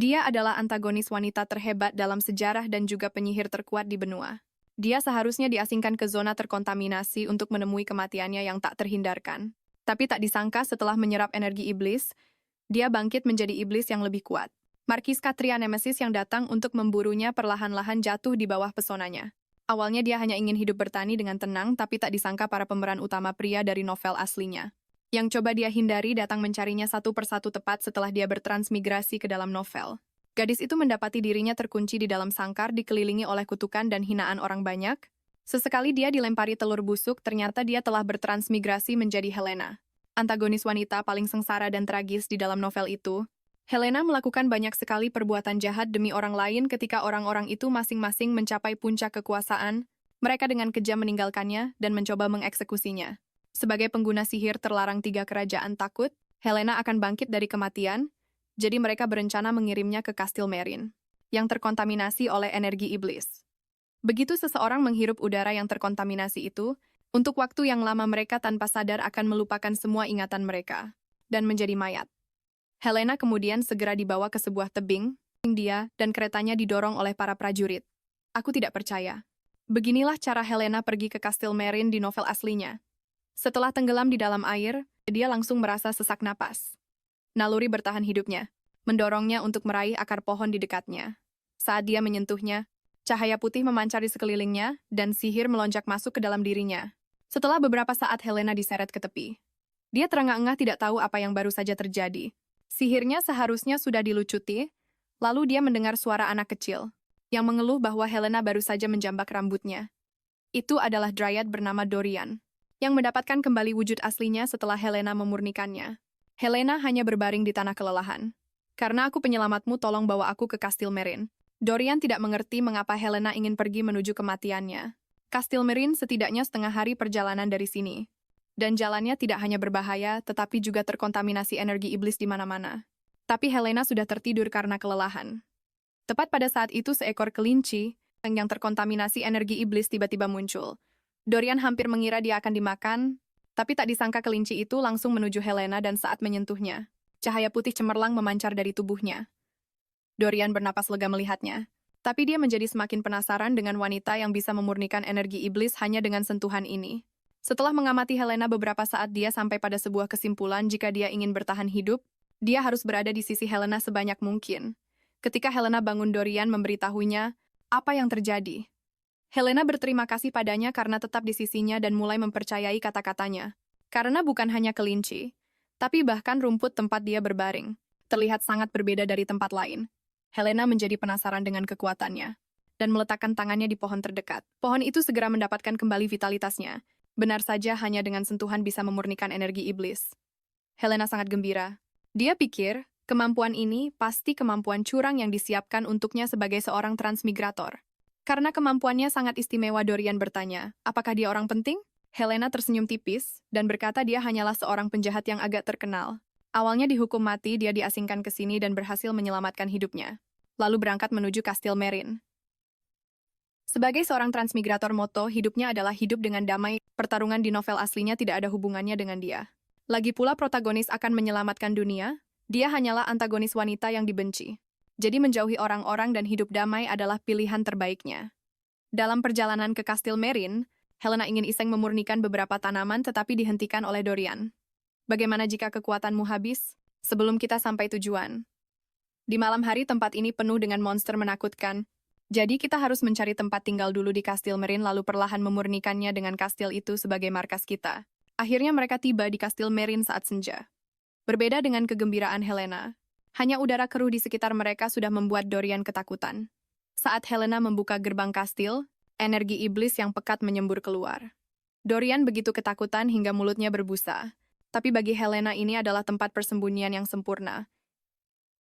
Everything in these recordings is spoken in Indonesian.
Dia adalah antagonis wanita terhebat dalam sejarah dan juga penyihir terkuat di benua. Dia seharusnya diasingkan ke zona terkontaminasi untuk menemui kematiannya yang tak terhindarkan. Tapi tak disangka setelah menyerap energi iblis, dia bangkit menjadi iblis yang lebih kuat. Markis Katria Nemesis yang datang untuk memburunya perlahan-lahan jatuh di bawah pesonanya. Awalnya dia hanya ingin hidup bertani dengan tenang, tapi tak disangka para pemeran utama pria dari novel aslinya. Yang coba dia hindari datang mencarinya satu persatu tepat setelah dia bertransmigrasi ke dalam novel. Gadis itu mendapati dirinya terkunci di dalam sangkar dikelilingi oleh kutukan dan hinaan orang banyak. Sesekali dia dilempari telur busuk, ternyata dia telah bertransmigrasi menjadi Helena. Antagonis wanita paling sengsara dan tragis di dalam novel itu. Helena melakukan banyak sekali perbuatan jahat demi orang lain ketika orang-orang itu masing-masing mencapai puncak kekuasaan. Mereka dengan kejam meninggalkannya dan mencoba mengeksekusinya. Sebagai pengguna sihir terlarang 3 kerajaan takut, Helena akan bangkit dari kematian, jadi mereka berencana mengirimnya ke Kastil Merin, yang terkontaminasi oleh energi iblis. Begitu seseorang menghirup udara yang terkontaminasi itu, untuk waktu yang lama mereka tanpa sadar akan melupakan semua ingatan mereka, dan menjadi mayat. Helena kemudian segera dibawa ke sebuah tebing, dia dan keretanya didorong oleh para prajurit. Aku tidak percaya. Beginilah cara Helena pergi ke Kastil Merin di novel aslinya. Setelah tenggelam di dalam air, dia langsung merasa sesak napas. Naluri bertahan hidupnya, mendorongnya untuk meraih akar pohon di dekatnya. Saat dia menyentuhnya, cahaya putih memancar di sekelilingnya, dan sihir melonjak masuk ke dalam dirinya. Setelah beberapa saat Helena diseret ke tepi. Dia terengah-engah tidak tahu apa yang baru saja terjadi. Sihirnya seharusnya sudah dilucuti, lalu dia mendengar suara anak kecil, yang mengeluh bahwa Helena baru saja menjambak rambutnya. Itu adalah Dryad bernama Dorian, yang mendapatkan kembali wujud aslinya setelah Helena memurnikannya. Helena hanya berbaring di tanah kelelahan. Karena aku penyelamatmu, tolong bawa aku ke Kastil Merin. Dorian tidak mengerti mengapa Helena ingin pergi menuju kematiannya. Kastil Merin setidaknya setengah hari perjalanan dari sini. Dan jalannya tidak hanya berbahaya, tetapi juga terkontaminasi energi iblis di mana-mana. Tapi Helena sudah tertidur karena kelelahan. Tepat pada saat itu seekor kelinci yang terkontaminasi energi iblis tiba-tiba muncul. Dorian hampir mengira dia akan dimakan, tapi tak disangka kelinci itu langsung menuju Helena dan saat menyentuhnya, cahaya putih cemerlang memancar dari tubuhnya. Dorian bernapas lega melihatnya, tapi dia menjadi semakin penasaran dengan wanita yang bisa memurnikan energi iblis hanya dengan sentuhan ini. Setelah mengamati Helena beberapa saat, dia sampai pada sebuah kesimpulan: jika dia ingin bertahan hidup, dia harus berada di sisi Helena sebanyak mungkin. Ketika Helena bangun, Dorian memberitahunya apa yang terjadi. Helena berterima kasih padanya karena tetap di sisinya dan mulai mempercayai kata-katanya. Karena bukan hanya kelinci, tapi bahkan rumput tempat dia berbaring terlihat sangat berbeda dari tempat lain. Helena menjadi penasaran dengan kekuatannya dan meletakkan tangannya di pohon terdekat. Pohon itu segera mendapatkan kembali vitalitasnya. Benar saja, hanya dengan sentuhan bisa memurnikan energi iblis. Helena sangat gembira. Dia pikir, kemampuan ini pasti kemampuan curang yang disiapkan untuknya sebagai seorang transmigrator. Karena kemampuannya sangat istimewa, Dorian bertanya, apakah dia orang penting? Helena tersenyum tipis dan berkata dia hanyalah seorang penjahat yang agak terkenal. Awalnya dihukum mati, dia diasingkan ke sini dan berhasil menyelamatkan hidupnya. Lalu berangkat menuju Kastil Merin. Sebagai seorang transmigrator moto, hidupnya adalah hidup dengan damai. Pertarungan di novel aslinya tidak ada hubungannya dengan dia. Lagi pula protagonis akan menyelamatkan dunia, dia hanyalah antagonis wanita yang dibenci. Jadi menjauhi orang-orang dan hidup damai adalah pilihan terbaiknya. Dalam perjalanan ke Kastil Merin, Helena ingin iseng memurnikan beberapa tanaman tetapi dihentikan oleh Dorian. Bagaimana jika kekuatanmu habis sebelum kita sampai tujuan? Di malam hari tempat ini penuh dengan monster menakutkan. Jadi kita harus mencari tempat tinggal dulu di Kastil Merin lalu perlahan memurnikannya dengan kastil itu sebagai markas kita. Akhirnya mereka tiba di Kastil Merin saat senja. Berbeda dengan kegembiraan Helena, hanya udara keruh di sekitar mereka sudah membuat Dorian ketakutan. Saat Helena membuka gerbang kastil, energi iblis yang pekat menyembur keluar. Dorian begitu ketakutan hingga mulutnya berbusa. Tapi bagi Helena ini adalah tempat persembunyian yang sempurna.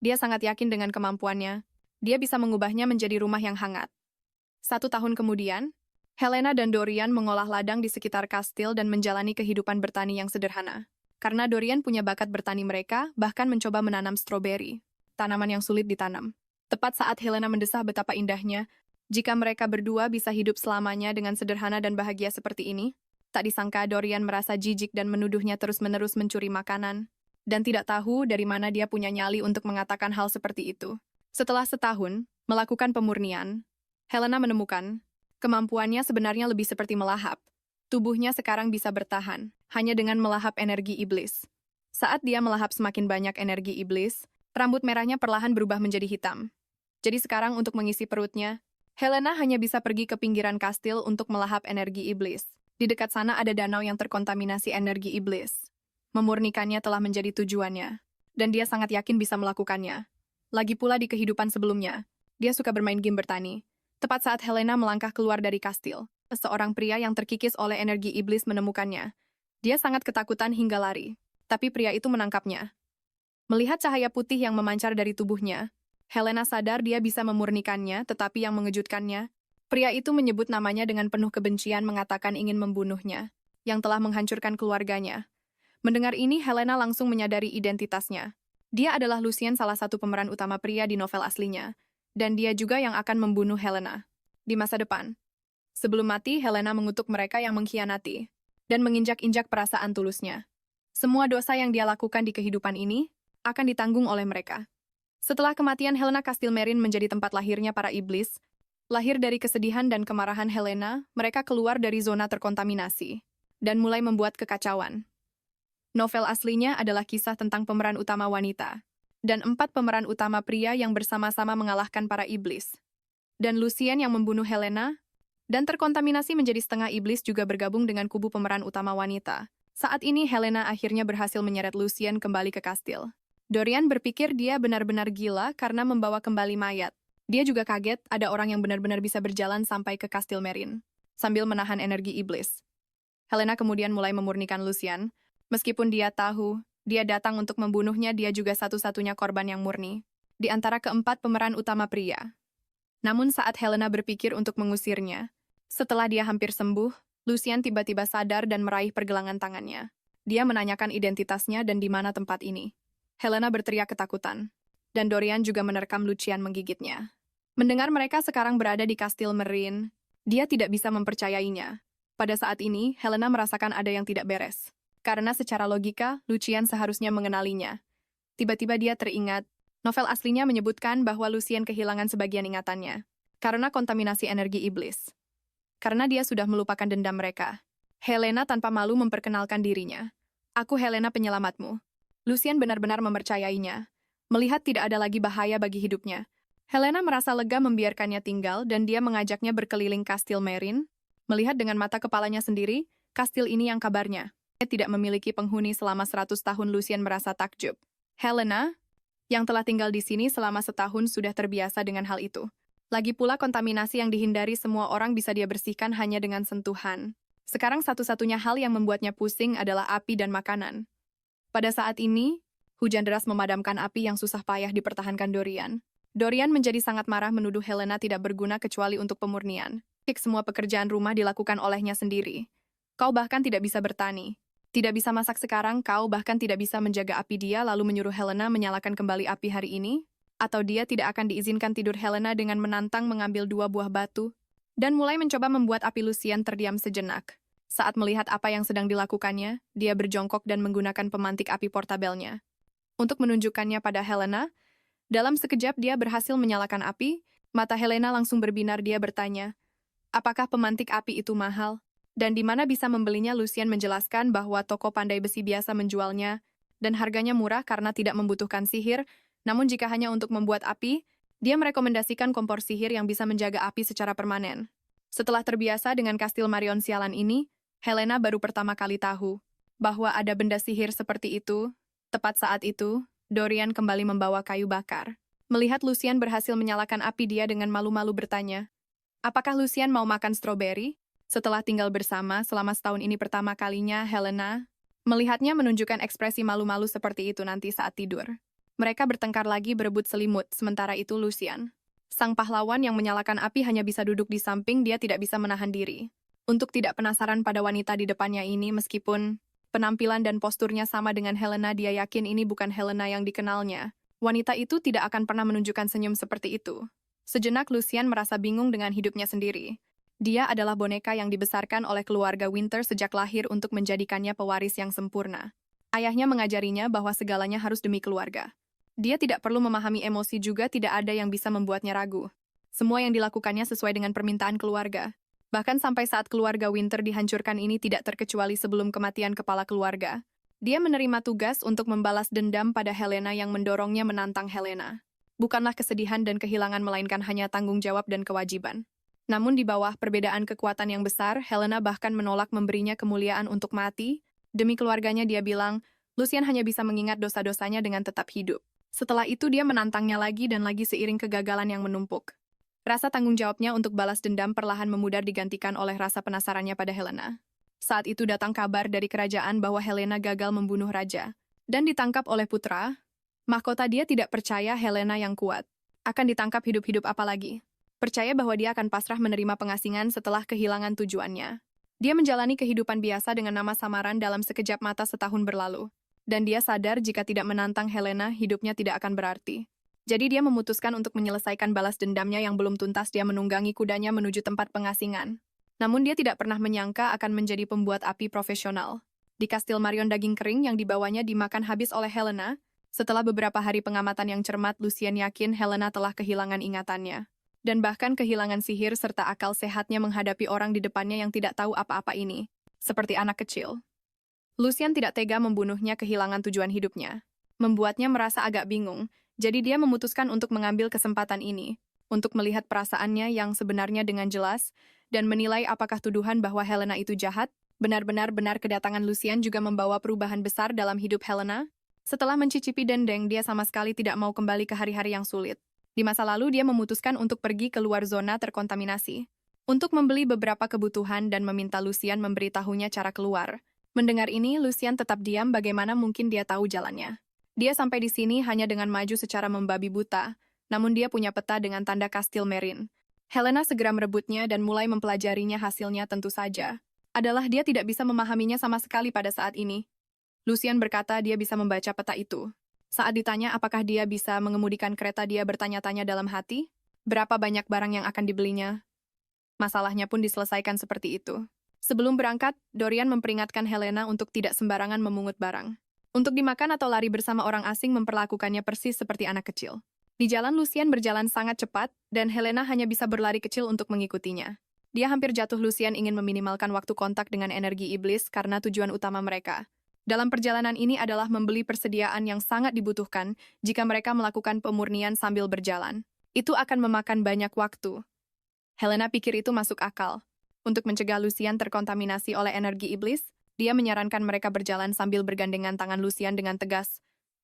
Dia sangat yakin dengan kemampuannya. Dia bisa mengubahnya menjadi rumah yang hangat. 1 tahun kemudian, Helena dan Dorian mengolah ladang di sekitar kastil dan menjalani kehidupan bertani yang sederhana. Karena Dorian punya bakat bertani, mereka bahkan mencoba menanam stroberi, tanaman yang sulit ditanam. Tepat saat Helena mendesah betapa indahnya, jika mereka berdua bisa hidup selamanya dengan sederhana dan bahagia seperti ini, tak disangka Dorian merasa jijik dan menuduhnya terus-menerus mencuri makanan, dan tidak tahu dari mana dia punya nyali untuk mengatakan hal seperti itu. Setelah setahun melakukan pemurnian, Helena menemukan kemampuannya sebenarnya lebih seperti melahap. Tubuhnya sekarang bisa bertahan hanya dengan melahap energi iblis. Saat dia melahap semakin banyak energi iblis, rambut merahnya perlahan berubah menjadi hitam. Jadi sekarang untuk mengisi perutnya, Helena hanya bisa pergi ke pinggiran kastil untuk melahap energi iblis. Di dekat sana ada danau yang terkontaminasi energi iblis. Memurnikannya telah menjadi tujuannya, dan dia sangat yakin bisa melakukannya. Lagi pula di kehidupan sebelumnya, dia suka bermain game bertani. Tepat saat Helena melangkah keluar dari kastil, seorang pria yang terkikis oleh energi iblis menemukannya. Dia sangat ketakutan hingga lari, tapi pria itu menangkapnya. Melihat cahaya putih yang memancar dari tubuhnya, Helena sadar dia bisa memurnikannya, tetapi yang mengejutkannya, pria itu menyebut namanya dengan penuh kebencian mengatakan ingin membunuhnya, yang telah menghancurkan keluarganya. Mendengar ini, Helena langsung menyadari identitasnya. Dia adalah Lucien, salah satu pemeran utama pria di novel aslinya, dan dia juga yang akan membunuh Helena di masa depan. Sebelum mati, Helena mengutuk mereka yang mengkhianati dan menginjak-injak perasaan tulusnya. Semua dosa yang dia lakukan di kehidupan ini akan ditanggung oleh mereka. Setelah kematian Helena, Kastil Merin menjadi tempat lahirnya para iblis. Lahir dari kesedihan dan kemarahan Helena, mereka keluar dari zona terkontaminasi dan mulai membuat kekacauan. Novel aslinya adalah kisah tentang pemeran utama wanita dan 4 pemeran utama pria yang bersama-sama mengalahkan para iblis. Dan Lucien yang membunuh Helena dan terkontaminasi menjadi setengah iblis juga bergabung dengan kubu pemeran utama wanita. Saat ini Helena akhirnya berhasil menyeret Lucien kembali ke kastil. Dorian berpikir dia benar-benar gila karena membawa kembali mayat. Dia juga kaget ada orang yang benar-benar bisa berjalan sampai ke Kastil Merin sambil menahan energi iblis. Helena kemudian mulai memurnikan Lucien. Meskipun dia tahu dia datang untuk membunuhnya, dia juga satu-satunya korban yang murni di antara keempat pemeran utama pria. Namun saat Helena berpikir untuk mengusirnya, setelah dia hampir sembuh, Lucien tiba-tiba sadar dan meraih pergelangan tangannya. Dia menanyakan identitasnya dan di mana tempat ini. Helena berteriak ketakutan, dan Dorian juga menerkam Lucien menggigitnya. Mendengar mereka sekarang berada di Kastil Merin, dia tidak bisa mempercayainya. Pada saat ini, Helena merasakan ada yang tidak beres. Karena secara logika, Lucien seharusnya mengenalinya. Tiba-tiba dia teringat, novel aslinya menyebutkan bahwa Lucien kehilangan sebagian ingatannya karena kontaminasi energi iblis. Karena dia sudah melupakan dendam mereka, Helena tanpa malu memperkenalkan dirinya. Aku Helena, penyelamatmu. Lucien benar-benar mempercayainya. Melihat tidak ada lagi bahaya bagi hidupnya, Helena merasa lega membiarkannya tinggal dan dia mengajaknya berkeliling Kastil Merin. Melihat dengan mata kepalanya sendiri, kastil ini yang kabarnya tidak memiliki penghuni selama 100 tahun, Lucien merasa takjub. Helena, yang telah tinggal di sini selama setahun, sudah terbiasa dengan hal itu. Lagi pula kontaminasi yang dihindari semua orang bisa dia bersihkan hanya dengan sentuhan. Sekarang satu-satunya hal yang membuatnya pusing adalah api dan makanan. Pada saat ini, hujan deras memadamkan api yang susah payah dipertahankan Dorian. Dorian menjadi sangat marah menuduh Helena tidak berguna kecuali untuk pemurnian. Semua pekerjaan rumah dilakukan olehnya sendiri. Kau bahkan tidak bisa bertani. Tidak bisa masak sekarang, kau bahkan tidak bisa menjaga api. Dia lalu menyuruh Helena menyalakan kembali api hari ini, atau dia tidak akan diizinkan tidur. Helena dengan menantang mengambil 2 buah batu, dan mulai mencoba membuat api. Lucien terdiam sejenak. Saat melihat apa yang sedang dilakukannya, dia berjongkok dan menggunakan pemantik api portabelnya. Untuk menunjukkannya pada Helena, dalam sekejap dia berhasil menyalakan api. Mata Helena langsung berbinar. Dia bertanya, apakah pemantik api itu mahal? Dan di mana bisa membelinya? Lucien menjelaskan bahwa toko pandai besi biasa menjualnya, dan harganya murah karena tidak membutuhkan sihir. Namun jika hanya untuk membuat api, dia merekomendasikan kompor sihir yang bisa menjaga api secara permanen. Setelah terbiasa dengan Kastil Marion sialan ini, Helena baru pertama kali tahu bahwa ada benda sihir seperti itu. Tepat saat itu, Dorian kembali membawa kayu bakar. Melihat Lucien berhasil menyalakan api, dia dengan malu-malu bertanya, apakah Lucien mau makan stroberi? Setelah tinggal bersama selama setahun ini, pertama kalinya Helena melihatnya menunjukkan ekspresi malu-malu seperti itu nanti saat tidur. Mereka bertengkar lagi, berebut selimut. Sementara itu Lucien, sang pahlawan yang menyalakan api, hanya bisa duduk di samping. Dia tidak bisa menahan diri untuk tidak penasaran pada wanita di depannya ini. Meskipun penampilan dan posturnya sama dengan Helena, dia yakin ini bukan Helena yang dikenalnya. Wanita itu tidak akan pernah menunjukkan senyum seperti itu. Sejenak Lucien merasa bingung dengan hidupnya sendiri. Dia adalah boneka yang dibesarkan oleh keluarga Winter sejak lahir untuk menjadikannya pewaris yang sempurna. Ayahnya mengajarinya bahwa segalanya harus demi keluarga. Dia tidak perlu memahami emosi juga tidak ada yang bisa membuatnya ragu. Semua yang dilakukannya sesuai dengan permintaan keluarga. Bahkan sampai saat keluarga Winter dihancurkan ini tidak terkecuali sebelum kematian kepala keluarga. Dia menerima tugas untuk membalas dendam pada Helena yang mendorongnya menantang Helena. Bukanlah kesedihan dan kehilangan melainkan hanya tanggung jawab dan kewajiban. Namun di bawah perbedaan kekuatan yang besar, Helena bahkan menolak memberinya kemuliaan untuk mati. Demi keluarganya dia bilang, Lucian hanya bisa mengingat dosa-dosanya dengan tetap hidup. Setelah itu dia menantangnya lagi dan lagi seiring kegagalan yang menumpuk. Rasa tanggung jawabnya untuk balas dendam perlahan memudar digantikan oleh rasa penasarannya pada Helena. Saat itu datang kabar dari kerajaan bahwa Helena gagal membunuh raja dan ditangkap oleh putra. Mahkota dia tidak percaya Helena yang kuat akan ditangkap hidup-hidup apalagi. Percaya bahwa dia akan pasrah menerima pengasingan setelah kehilangan tujuannya. Dia menjalani kehidupan biasa dengan nama samaran dalam sekejap mata setahun berlalu. Dan dia sadar jika tidak menantang Helena, hidupnya tidak akan berarti. Jadi dia memutuskan untuk menyelesaikan balas dendamnya yang belum tuntas. Dia menunggangi kudanya menuju tempat pengasingan. Namun dia tidak pernah menyangka akan menjadi pembuat api profesional. Di kastil Marion daging kering yang dibawanya dimakan habis oleh Helena. Setelah beberapa hari pengamatan yang cermat, Lucian yakin Helena telah kehilangan ingatannya. Dan bahkan kehilangan sihir serta akal sehatnya menghadapi orang di depannya yang tidak tahu apa-apa ini. Seperti anak kecil. Lucian tidak tega membunuhnya kehilangan tujuan hidupnya. Membuatnya merasa agak bingung, jadi dia memutuskan untuk mengambil kesempatan ini, untuk melihat perasaannya yang sebenarnya dengan jelas, dan menilai apakah tuduhan bahwa Helena itu jahat, benar-benar kedatangan Lucian juga membawa perubahan besar dalam hidup Helena. Setelah mencicipi dendeng, dia sama sekali tidak mau kembali ke hari-hari yang sulit. Di masa lalu, dia memutuskan untuk pergi keluar zona terkontaminasi, untuk membeli beberapa kebutuhan dan meminta Lucian memberitahunya cara keluar. Mendengar ini, Lucian tetap diam bagaimana mungkin dia tahu jalannya. Dia sampai di sini hanya dengan maju secara membabi buta, namun dia punya peta dengan tanda Kastil Merin. Helena segera merebutnya dan mulai mempelajarinya hasilnya tentu saja. Adalah dia tidak bisa memahaminya sama sekali pada saat ini. Lucian berkata dia bisa membaca peta itu. Saat ditanya apakah dia bisa mengemudikan kereta dia bertanya-tanya dalam hati, berapa banyak barang yang akan dibelinya. Masalahnya pun diselesaikan seperti itu. Sebelum berangkat, Dorian memperingatkan Helena untuk tidak sembarangan memungut barang. Untuk dimakan atau lari bersama orang asing memperlakukannya persis seperti anak kecil. Di jalan Lucian berjalan sangat cepat, dan Helena hanya bisa berlari kecil untuk mengikutinya. Dia hampir jatuh. Lucian ingin meminimalkan waktu kontak dengan energi iblis karena tujuan utama mereka. Dalam perjalanan ini adalah membeli persediaan yang sangat dibutuhkan jika mereka melakukan pemurnian sambil berjalan. Itu akan memakan banyak waktu. Helena pikir itu masuk akal. Untuk mencegah Lucian terkontaminasi oleh energi iblis, dia menyarankan mereka berjalan sambil bergandengan tangan. Lucian dengan tegas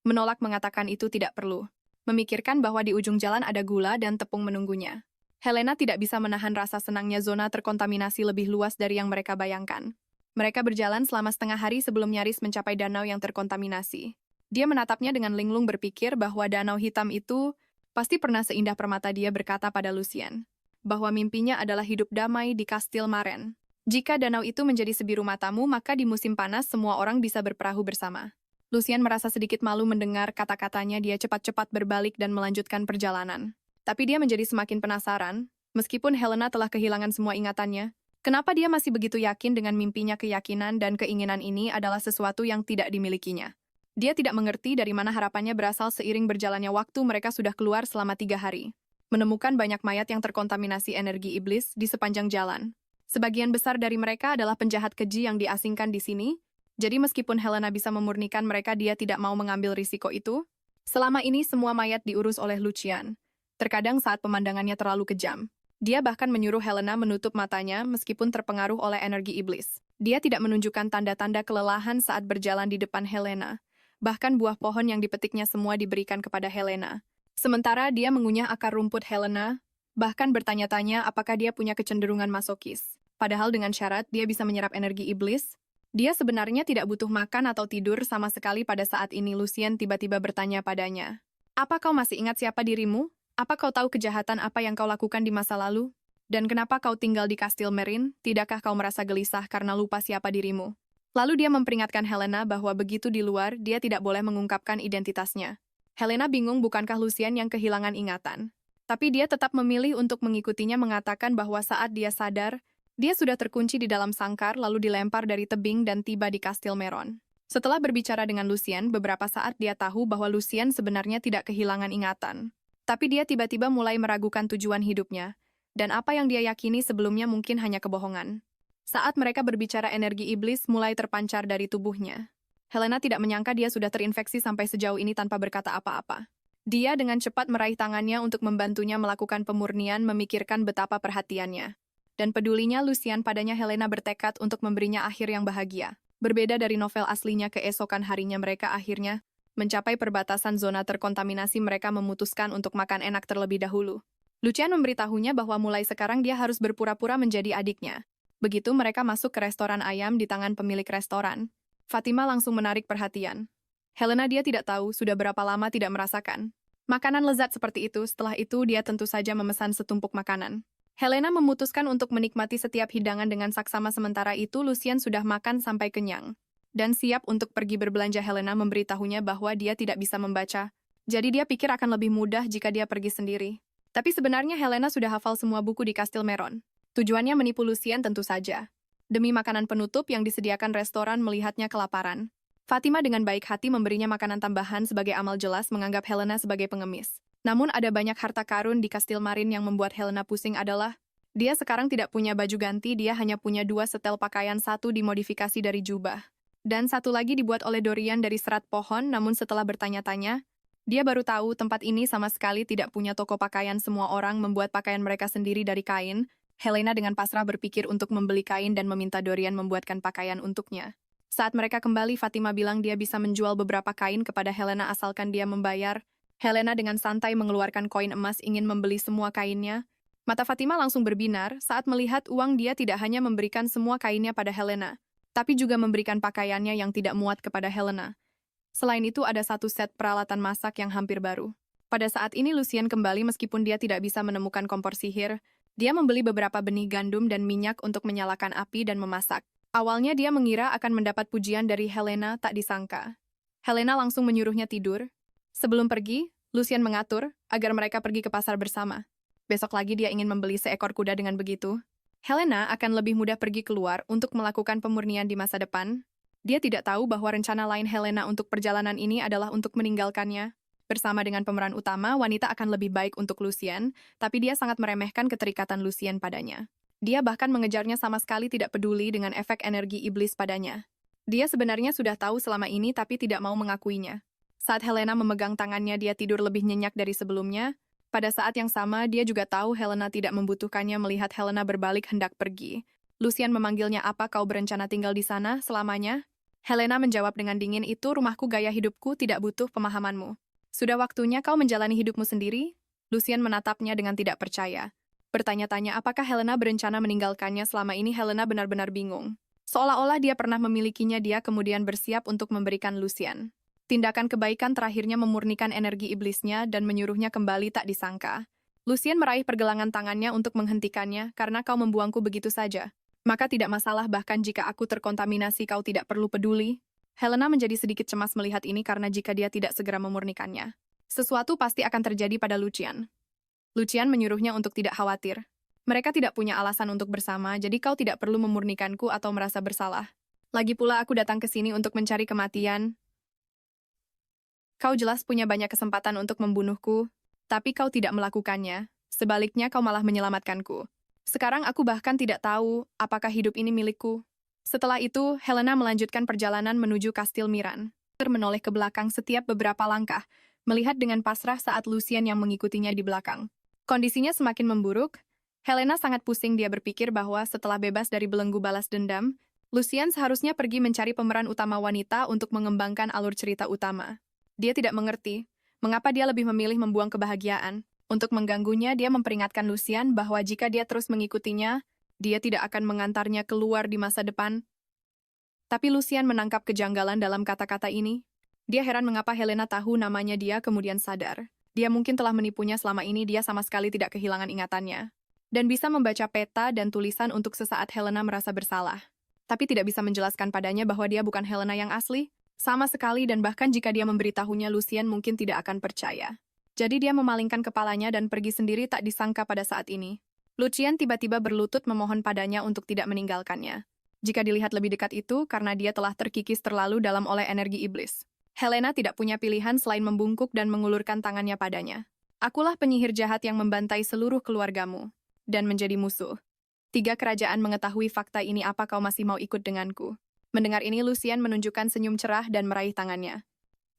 menolak, mengatakan itu tidak perlu. Memikirkan bahwa di ujung jalan ada gula dan tepung menunggunya. Helena tidak bisa menahan rasa senangnya. Zona terkontaminasi lebih luas dari yang mereka bayangkan. Mereka berjalan selama setengah hari sebelum nyaris mencapai danau yang terkontaminasi. Dia menatapnya dengan linglung, berpikir bahwa danau hitam itu pasti pernah seindah permata. Dia berkata pada Lucian bahwa mimpinya adalah hidup damai di Kastil Maren. Jika danau itu menjadi sebiru matamu, maka di musim panas semua orang bisa berperahu bersama. Lucian merasa sedikit malu mendengar kata-katanya. Dia cepat-cepat berbalik dan melanjutkan perjalanan. Tapi dia menjadi semakin penasaran, meskipun Helena telah kehilangan semua ingatannya. Kenapa dia masih begitu yakin dengan mimpinya? Keyakinan dan keinginan ini adalah sesuatu yang tidak dimilikinya. Dia tidak mengerti dari mana harapannya berasal. Seiring berjalannya waktu, mereka sudah keluar selama 3 hari. Menemukan banyak mayat yang terkontaminasi energi iblis di sepanjang jalan. Sebagian besar dari mereka adalah penjahat keji yang diasingkan di sini, jadi meskipun Helena bisa memurnikan mereka, dia tidak mau mengambil risiko itu. Selama ini semua mayat diurus oleh Lucian. Terkadang saat pemandangannya terlalu kejam, dia bahkan menyuruh Helena menutup matanya meskipun terpengaruh oleh energi iblis. Dia tidak menunjukkan tanda-tanda kelelahan saat berjalan di depan Helena. Bahkan buah pohon yang dipetiknya semua diberikan kepada Helena. Sementara dia mengunyah akar rumput Helena, bahkan bertanya-tanya apakah dia punya kecenderungan masokis. Padahal dengan syarat dia bisa menyerap energi iblis, dia sebenarnya tidak butuh makan atau tidur sama sekali pada saat ini. Lucian tiba-tiba bertanya padanya, "Apa kau masih ingat siapa dirimu? Apa kau tahu kejahatan apa yang kau lakukan di masa lalu? Dan kenapa kau tinggal di Kastil Merin? Tidakkah kau merasa gelisah karena lupa siapa dirimu?" Lalu dia memperingatkan Helena bahwa begitu di luar, dia tidak boleh mengungkapkan identitasnya. Helena bingung, bukankah Lucian yang kehilangan ingatan? Tapi dia tetap memilih untuk mengikutinya, mengatakan bahwa saat dia sadar, dia sudah terkunci di dalam sangkar lalu dilempar dari tebing dan tiba di Kastil Meron. Setelah berbicara dengan Lucien, beberapa saat dia tahu bahwa Lucien sebenarnya tidak kehilangan ingatan. Tapi dia tiba-tiba mulai meragukan tujuan hidupnya, dan apa yang dia yakini sebelumnya mungkin hanya kebohongan. Saat mereka berbicara, energi iblis mulai terpancar dari tubuhnya. Helena tidak menyangka dia sudah terinfeksi sampai sejauh ini tanpa berkata apa-apa. Dia dengan cepat meraih tangannya untuk membantunya melakukan pemurnian, memikirkan betapa perhatiannya. Dan pedulinya Lucien padanya, Helena bertekad untuk memberinya akhir yang bahagia. Berbeda dari novel aslinya, keesokan harinya mereka akhirnya mencapai perbatasan zona terkontaminasi. Mereka memutuskan untuk makan enak terlebih dahulu. Lucien memberitahunya bahwa mulai sekarang dia harus berpura-pura menjadi adiknya. Begitu mereka masuk ke restoran ayam di tangan pemilik restoran, Fatima langsung menarik perhatian. Helena dia tidak tahu sudah berapa lama tidak merasakan makanan lezat seperti itu. Setelah itu dia tentu saja memesan setumpuk makanan. Helena memutuskan untuk menikmati setiap hidangan dengan saksama. Sementara itu Lucien sudah makan sampai kenyang dan siap untuk pergi berbelanja. Helena memberitahunya bahwa dia tidak bisa membaca, jadi dia pikir akan lebih mudah jika dia pergi sendiri. Tapi sebenarnya Helena sudah hafal semua buku di Kastil Meron. Tujuannya menipu Lucien tentu saja. Demi makanan penutup yang disediakan restoran, melihatnya kelaparan, Fatima dengan baik hati memberinya makanan tambahan sebagai amal, jelas menganggap Helena sebagai pengemis. Namun ada banyak harta karun di Kastil Marin yang membuat Helena pusing adalah dia sekarang tidak punya baju ganti. Dia hanya punya 2 setel pakaian, satu dimodifikasi dari jubah, dan satu lagi dibuat oleh Dorian dari serat pohon. Namun setelah bertanya-tanya, dia baru tahu tempat ini sama sekali tidak punya toko pakaian. Semua orang membuat pakaian mereka sendiri dari kain. Helena dengan pasrah berpikir untuk membeli kain dan meminta Dorian membuatkan pakaian untuknya. Saat mereka kembali, Fatima bilang dia bisa menjual beberapa kain kepada Helena asalkan dia membayar. Helena dengan santai mengeluarkan koin emas ingin membeli semua kainnya. Mata Fatima langsung berbinar saat melihat uang. Dia tidak hanya memberikan semua kainnya pada Helena, tapi juga memberikan pakaiannya yang tidak muat kepada Helena. Selain itu ada satu set peralatan masak yang hampir baru. Pada saat ini Lucien kembali meskipun dia tidak bisa menemukan kompor sihir. Dia membeli beberapa benih gandum dan minyak untuk menyalakan api dan memasak. Awalnya dia mengira akan mendapat pujian dari Helena, tak disangka Helena langsung menyuruhnya tidur. Sebelum pergi, Lucien mengatur agar mereka pergi ke pasar bersama. Besok lagi dia ingin membeli seekor kuda. Dengan begitu, Helena akan lebih mudah pergi keluar untuk melakukan pemurnian di masa depan. Dia tidak tahu bahwa rencana lain Helena untuk perjalanan ini adalah untuk meninggalkannya. Bersama dengan pemeran utama, wanita akan lebih baik untuk Lucien, tapi dia sangat meremehkan keterikatan Lucien padanya. Dia bahkan mengejarnya, sama sekali tidak peduli dengan efek energi iblis padanya. Dia sebenarnya sudah tahu selama ini tapi tidak mau mengakuinya. Saat Helena memegang tangannya, dia tidur lebih nyenyak dari sebelumnya. Pada saat yang sama, dia juga tahu Helena tidak membutuhkannya. Melihat Helena berbalik hendak pergi, Lucien memanggilnya, "Apa kau berencana tinggal di sana selamanya?" Helena menjawab dengan dingin, "Itu rumahku, gaya hidupku tidak butuh pemahamanmu. Sudah waktunya kau menjalani hidupmu sendiri." Lucien menatapnya dengan tidak percaya. Bertanya-tanya apakah Helena berencana meninggalkannya. Selama ini Helena benar-benar bingung. Seolah-olah dia pernah memilikinya. Dia kemudian bersiap untuk memberikan Lucien tindakan kebaikan terakhirnya, memurnikan energi iblisnya dan menyuruhnya kembali. Tak disangka Lucien meraih pergelangan tangannya untuk menghentikannya. "Karena kau membuangku begitu saja, maka tidak masalah. Bahkan jika aku terkontaminasi, kau tidak perlu peduli." Helena menjadi sedikit cemas melihat ini karena jika dia tidak segera memurnikannya, sesuatu pasti akan terjadi pada Lucien. Lucien menyuruhnya untuk tidak khawatir. "Mereka tidak punya alasan untuk bersama, jadi kau tidak perlu memurnikanku atau merasa bersalah. Lagi pula aku datang ke sini untuk mencari kematian. Kau jelas punya banyak kesempatan untuk membunuhku, tapi kau tidak melakukannya. Sebaliknya kau malah menyelamatkanku. Sekarang aku bahkan tidak tahu apakah hidup ini milikku." Setelah itu, Helena melanjutkan perjalanan menuju Kastil Miran. Menoleh ke belakang setiap beberapa langkah, melihat dengan pasrah saat Lucien yang mengikutinya di belakang. Kondisinya semakin memburuk. Helena sangat pusing. Dia berpikir bahwa setelah bebas dari belenggu balas dendam, Lucien seharusnya pergi mencari pemeran utama wanita untuk mengembangkan alur cerita utama. Dia tidak mengerti mengapa dia lebih memilih membuang kebahagiaan. Untuk mengganggunya, dia memperingatkan Lucien bahwa jika dia terus mengikutinya, dia tidak akan mengantarnya keluar di masa depan. Tapi Lucien menangkap kejanggalan dalam kata-kata ini. Dia heran mengapa Helena tahu namanya. Dia kemudian sadar. Dia mungkin telah menipunya selama ini. Dia sama sekali tidak kehilangan ingatannya dan bisa membaca peta dan tulisan untuk sesaat Helena merasa bersalah. Tapi tidak bisa menjelaskan padanya bahwa dia bukan Helena yang asli. Sama sekali, dan bahkan jika dia memberitahunya, Lucien mungkin tidak akan percaya. Jadi dia memalingkan kepalanya dan pergi sendiri. Tak disangka pada saat ini, Lucien tiba-tiba berlutut memohon padanya untuk tidak meninggalkannya. Jika dilihat lebih dekat itu, karena dia telah terkikis terlalu dalam oleh energi iblis. Helena tidak punya pilihan selain membungkuk dan mengulurkan tangannya padanya. Akulah penyihir jahat yang membantai seluruh keluargamu dan menjadi musuh. 3 kerajaan mengetahui fakta ini, apa kau masih mau ikut denganku? Mendengar ini, Lucian menunjukkan senyum cerah dan meraih tangannya.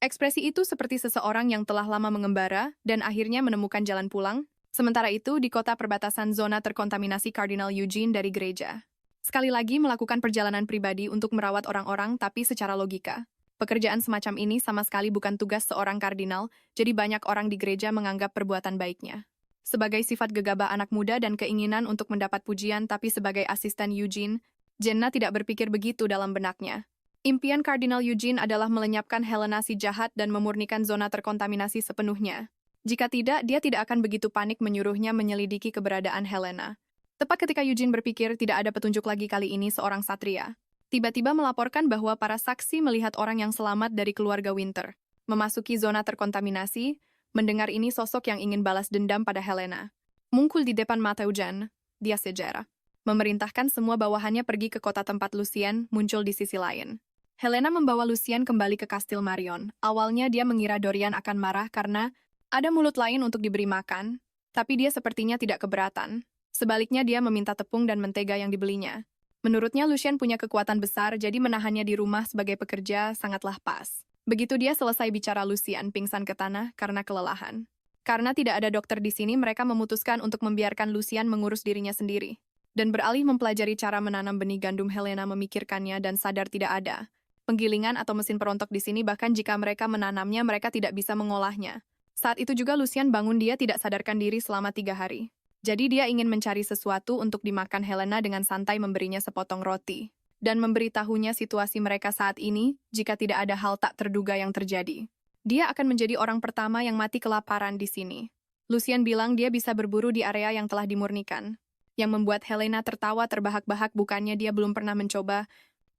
Ekspresi itu seperti seseorang yang telah lama mengembara dan akhirnya menemukan jalan pulang. Sementara itu, di kota perbatasan zona terkontaminasi Kardinal Eugene dari gereja. Sekali lagi melakukan perjalanan pribadi untuk merawat orang-orang tapi secara logika. Pekerjaan semacam ini sama sekali bukan tugas seorang kardinal, jadi banyak orang di gereja menganggap perbuatan baiknya sebagai sifat gegabah anak muda dan keinginan untuk mendapat pujian, tapi sebagai asisten Eugene, Jenna tidak berpikir begitu dalam benaknya. Impian Kardinal Eugene adalah melenyapkan Helena si jahat dan memurnikan zona terkontaminasi sepenuhnya. Jika tidak, dia tidak akan begitu panik menyuruhnya menyelidiki keberadaan Helena. Tepat ketika Eugene berpikir tidak ada petunjuk lagi, kali ini seorang satria tiba-tiba melaporkan bahwa para saksi melihat orang yang selamat dari keluarga Winter memasuki zona terkontaminasi. Mendengar ini, sosok yang ingin balas dendam pada Helena muncul di depan mata Eugene. Dia segera memerintahkan semua bawahannya pergi ke kota tempat Lucien muncul di sisi lain. Helena membawa Lucien kembali ke Kastil Marion. Awalnya dia mengira Dorian akan marah karena ada mulut lain untuk diberi makan, tapi dia sepertinya tidak keberatan. Sebaliknya, dia meminta tepung dan mentega yang dibelinya. Menurutnya, Lucien punya kekuatan besar, jadi menahannya di rumah sebagai pekerja sangatlah pas. Begitu dia selesai bicara, Lucien pingsan ke tanah karena kelelahan. Karena tidak ada dokter di sini, mereka memutuskan untuk membiarkan Lucien mengurus dirinya sendiri. Dan beralih mempelajari cara menanam benih gandum, Helena memikirkannya dan sadar tidak ada penggilingan atau mesin perontok di sini, bahkan jika mereka menanamnya, mereka tidak bisa mengolahnya. Saat itu juga Lucien bangun, dia tidak sadarkan diri selama 3 hari. Jadi dia ingin mencari sesuatu untuk dimakan. Helena dengan santai memberinya sepotong roti dan memberitahunya situasi mereka saat ini jika tidak ada hal tak terduga yang terjadi. Dia akan menjadi orang pertama yang mati kelaparan di sini. Lucien bilang dia bisa berburu di area yang telah dimurnikan. Yang membuat Helena tertawa terbahak-bahak, bukannya dia belum pernah mencoba,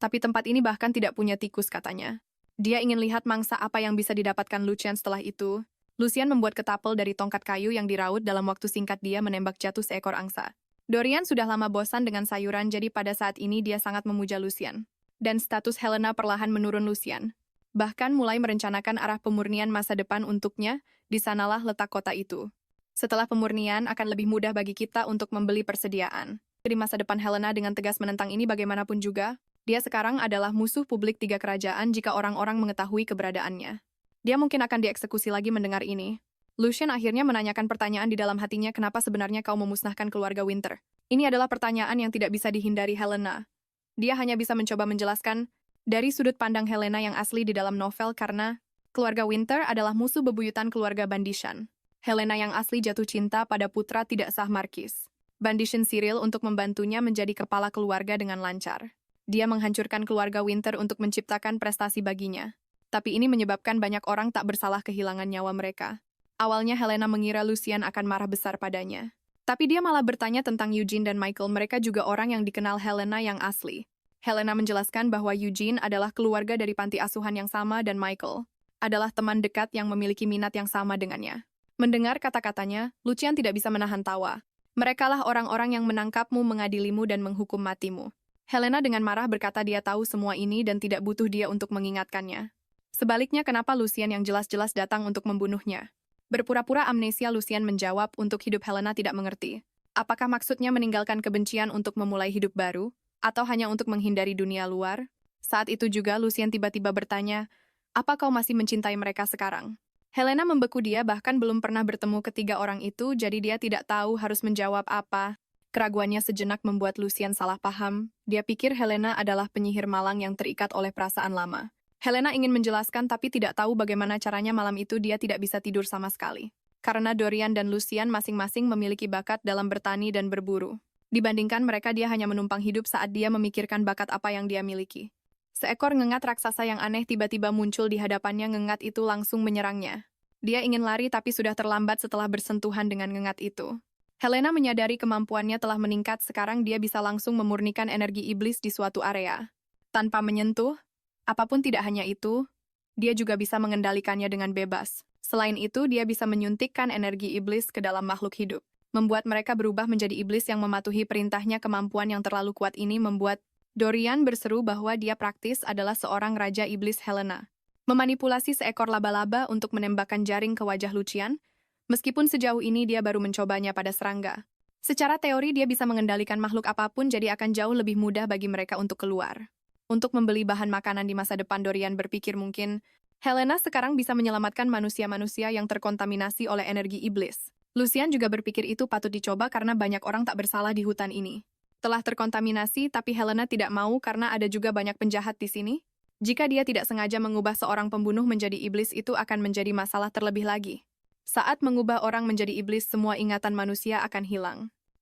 tapi tempat ini bahkan tidak punya tikus, katanya. Dia ingin lihat mangsa apa yang bisa didapatkan Lucien setelah itu. Lucien membuat ketapel dari tongkat kayu yang diraut. Dalam waktu singkat dia menembak jatuh seekor angsa. Dorian sudah lama bosan dengan sayuran, jadi pada saat ini dia sangat memuja Lucien. Dan status Helena perlahan menurun. Lucien bahkan mulai merencanakan arah pemurnian masa depan untuknya. Di sanalah letak kota itu. Setelah pemurnian akan lebih mudah bagi kita untuk membeli persediaan. Di masa depan, Helena dengan tegas menentang ini. Bagaimanapun juga, dia sekarang adalah musuh publik 3 kerajaan jika orang-orang mengetahui keberadaannya. Dia mungkin akan dieksekusi lagi. Mendengar ini, Lucien akhirnya menanyakan pertanyaan di dalam hatinya, kenapa sebenarnya kau memusnahkan keluarga Winter? Ini adalah pertanyaan yang tidak bisa dihindari Helena. Dia hanya bisa mencoba menjelaskan dari sudut pandang Helena yang asli di dalam novel, karena keluarga Winter adalah musuh bebuyutan keluarga Bandishan. Helena yang asli jatuh cinta pada putra tidak sah Markis Bandishan Cyril untuk membantunya menjadi kepala keluarga dengan lancar. Dia menghancurkan keluarga Winter untuk menciptakan prestasi baginya. Tapi ini menyebabkan banyak orang tak bersalah kehilangan nyawa mereka. Awalnya Helena mengira Lucien akan marah besar padanya. Tapi dia malah bertanya tentang Eugene dan Michael. Mereka juga orang yang dikenal Helena yang asli. Helena menjelaskan bahwa Eugene adalah keluarga dari panti asuhan yang sama dan Michael adalah teman dekat yang memiliki minat yang sama dengannya. Mendengar kata-katanya, Lucien tidak bisa menahan tawa. Merekalah orang-orang yang menangkapmu, mengadilimu, dan menghukum matimu. Helena dengan marah berkata dia tahu semua ini dan tidak butuh dia untuk mengingatkannya. Sebaliknya, kenapa Lucien yang jelas-jelas datang untuk membunuhnya? Berpura-pura amnesia, Lucien menjawab untuk hidup. Helena tidak mengerti. Apakah maksudnya meninggalkan kebencian untuk memulai hidup baru? Atau hanya untuk menghindari dunia luar? Saat itu juga Lucien tiba-tiba bertanya, apa kau masih mencintai mereka sekarang? Helena membeku. Dia bahkan belum pernah bertemu ketiga orang itu, jadi dia tidak tahu harus menjawab apa. Keraguannya sejenak membuat Lucien salah paham. Dia pikir Helena adalah penyihir malang yang terikat oleh perasaan lama. Helena ingin menjelaskan tapi tidak tahu bagaimana caranya. Malam itu dia tidak bisa tidur sama sekali. Karena Dorian dan Lucien masing-masing memiliki bakat dalam bertani dan berburu. Dibandingkan mereka, dia hanya menumpang hidup saat dia memikirkan bakat apa yang dia miliki. Seekor ngengat raksasa yang aneh tiba-tiba muncul di hadapannya. Ngengat itu langsung menyerangnya. Dia ingin lari tapi sudah terlambat setelah bersentuhan dengan ngengat itu. Helena menyadari kemampuannya telah meningkat. Sekarang dia bisa langsung memurnikan energi iblis di suatu area. Tanpa menyentuh, apapun. Tidak hanya itu, dia juga bisa mengendalikannya dengan bebas. Selain itu, dia bisa menyuntikkan energi iblis ke dalam makhluk hidup, membuat mereka berubah menjadi iblis yang mematuhi perintahnya. Kemampuan yang terlalu kuat ini membuat Dorian berseru bahwa dia praktis adalah seorang Raja Iblis Helena. Memanipulasi seekor laba-laba untuk menembakkan jaring ke wajah Lucian, meskipun sejauh ini dia baru mencobanya pada serangga. Secara teori dia bisa mengendalikan makhluk apapun, jadi akan jauh lebih mudah bagi mereka untuk keluar. Untuk membeli bahan makanan di masa depan, Dorian berpikir mungkin Helena sekarang bisa menyelamatkan manusia-manusia yang terkontaminasi oleh energi iblis. Lucian juga berpikir itu patut dicoba karena banyak orang tak bersalah di hutan ini. Telah terkontaminasi, tapi Helena tidak mau karena ada juga banyak penjahat di sini. Jika dia tidak sengaja mengubah seorang pembunuh menjadi iblis, itu akan menjadi masalah terlebih lagi. Saat mengubah orang menjadi iblis, semua ingatan manusia akan hilang.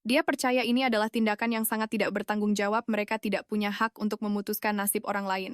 Dia percaya ini adalah tindakan yang sangat tidak bertanggung jawab, mereka tidak punya hak untuk memutuskan nasib orang lain.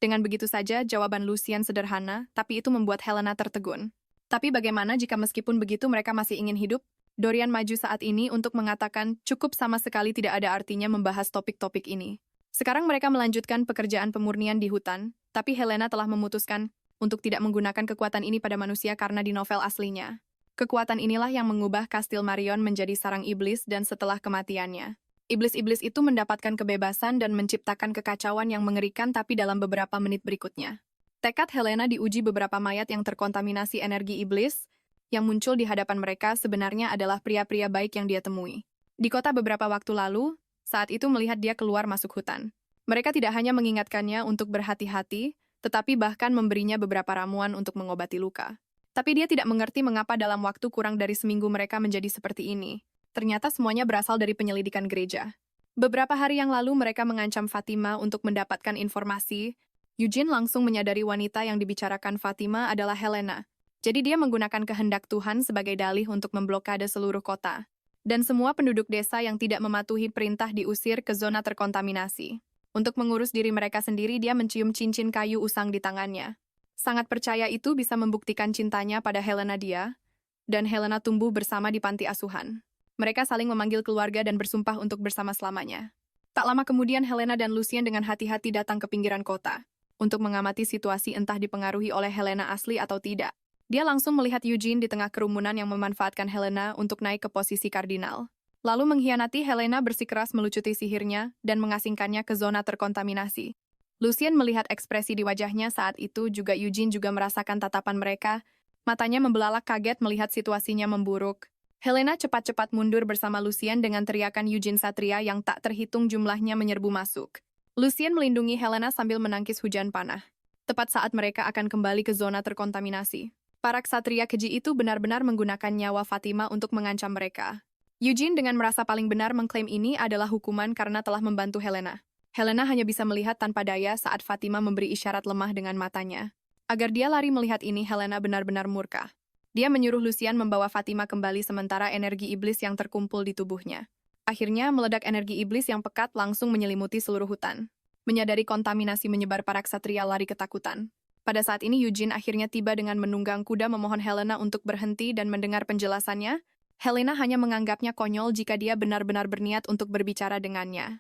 Dengan begitu saja, jawaban Lucian sederhana, tapi itu membuat Helena tertegun. Tapi bagaimana jika meskipun begitu mereka masih ingin hidup? Dorian maju saat ini untuk mengatakan cukup, sama sekali tidak ada artinya membahas topik-topik ini. Sekarang mereka melanjutkan pekerjaan pemurnian di hutan, tapi Helena telah memutuskan untuk tidak menggunakan kekuatan ini pada manusia karena di novel aslinya. Kekuatan inilah yang mengubah Kastil Marion menjadi sarang iblis dan setelah kematiannya, iblis-iblis itu mendapatkan kebebasan dan menciptakan kekacauan yang mengerikan, tapi dalam beberapa menit berikutnya. Tekad Helena diuji, beberapa mayat yang terkontaminasi energi iblis yang muncul di hadapan mereka sebenarnya adalah pria-pria baik yang dia temui. Di kota beberapa waktu lalu, saat itu melihat dia keluar masuk hutan. Mereka tidak hanya mengingatkannya untuk berhati-hati, tetapi bahkan memberinya beberapa ramuan untuk mengobati luka. Tapi dia tidak mengerti mengapa dalam waktu kurang dari seminggu mereka menjadi seperti ini. Ternyata semuanya berasal dari penyelidikan gereja. Beberapa hari yang lalu mereka mengancam Fatima untuk mendapatkan informasi. Eugene langsung menyadari wanita yang dibicarakan Fatima adalah Helena. Jadi dia menggunakan kehendak Tuhan sebagai dalih untuk memblokade seluruh kota. Dan semua penduduk desa yang tidak mematuhi perintah diusir ke zona terkontaminasi. Untuk mengurus diri mereka sendiri, dia mencium cincin kayu usang di tangannya. Sangat percaya itu bisa membuktikan cintanya pada Helena dia, dan Helena tumbuh bersama di panti asuhan. Mereka saling memanggil keluarga dan bersumpah untuk bersama selamanya. Tak lama kemudian Helena dan Lucian dengan hati-hati datang ke pinggiran kota untuk mengamati situasi, entah dipengaruhi oleh Helena asli atau tidak. Dia langsung melihat Eugene di tengah kerumunan yang memanfaatkan Helena untuk naik ke posisi kardinal. Lalu mengkhianati Helena, bersikeras melucuti sihirnya dan mengasingkannya ke zona terkontaminasi. Lucian melihat ekspresi di wajahnya saat itu, juga Eugene juga merasakan tatapan mereka. Matanya membelalak kaget melihat situasinya memburuk. Helena cepat-cepat mundur bersama Lucian dengan teriakan Eugene Satria yang tak terhitung jumlahnya menyerbu masuk. Lucian melindungi Helena sambil menangkis hujan panah. Tepat saat mereka akan kembali ke zona terkontaminasi, para ksatria keji itu benar-benar menggunakan nyawa Fatima untuk mengancam mereka. Eugene dengan merasa paling benar mengklaim ini adalah hukuman karena telah membantu Helena. Helena hanya bisa melihat tanpa daya saat Fatima memberi isyarat lemah dengan matanya. Agar dia lari melihat ini, Helena benar-benar murka. Dia menyuruh Lucian membawa Fatima kembali sementara energi iblis yang terkumpul di tubuhnya. Akhirnya meledak energi iblis yang pekat langsung menyelimuti seluruh hutan. Menyadari kontaminasi menyebar, para ksatria lari ketakutan. Pada saat ini Eugene akhirnya tiba dengan menunggang kuda memohon Helena untuk berhenti dan mendengar penjelasannya. Helena hanya menganggapnya konyol jika dia benar-benar berniat untuk berbicara dengannya.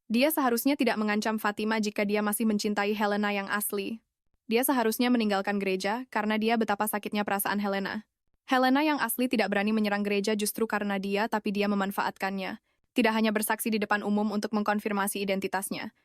Dia seharusnya tidak mengancam Fatima jika dia masih mencintai Helena yang asli. Dia seharusnya meninggalkan gereja karena dia betapa sakitnya perasaan Helena. Helena yang asli tidak berani menyerang gereja justru karena dia, tapi dia memanfaatkannya. Tidak hanya bersaksi di depan umum untuk mengkonfirmasi identitasnya,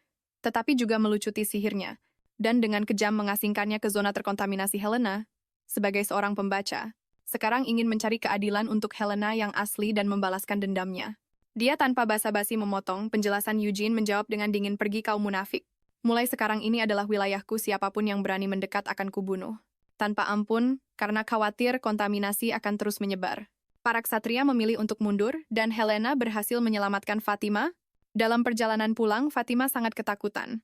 tetapi juga melucuti sihirnya. Dan dengan kejam mengasingkannya ke zona terkontaminasi. Helena, sebagai seorang pembaca, sekarang ingin mencari keadilan untuk Helena yang asli dan membalaskan dendamnya. Dia tanpa basa-basi memotong penjelasan Eugene, menjawab dengan dingin, "Pergi kau munafik. Mulai sekarang ini adalah wilayahku, siapapun yang berani mendekat akan kubunuh." Tanpa ampun, karena khawatir kontaminasi akan terus menyebar. Para ksatria memilih untuk mundur, dan Helena berhasil menyelamatkan Fatima. Dalam perjalanan pulang, Fatima sangat ketakutan.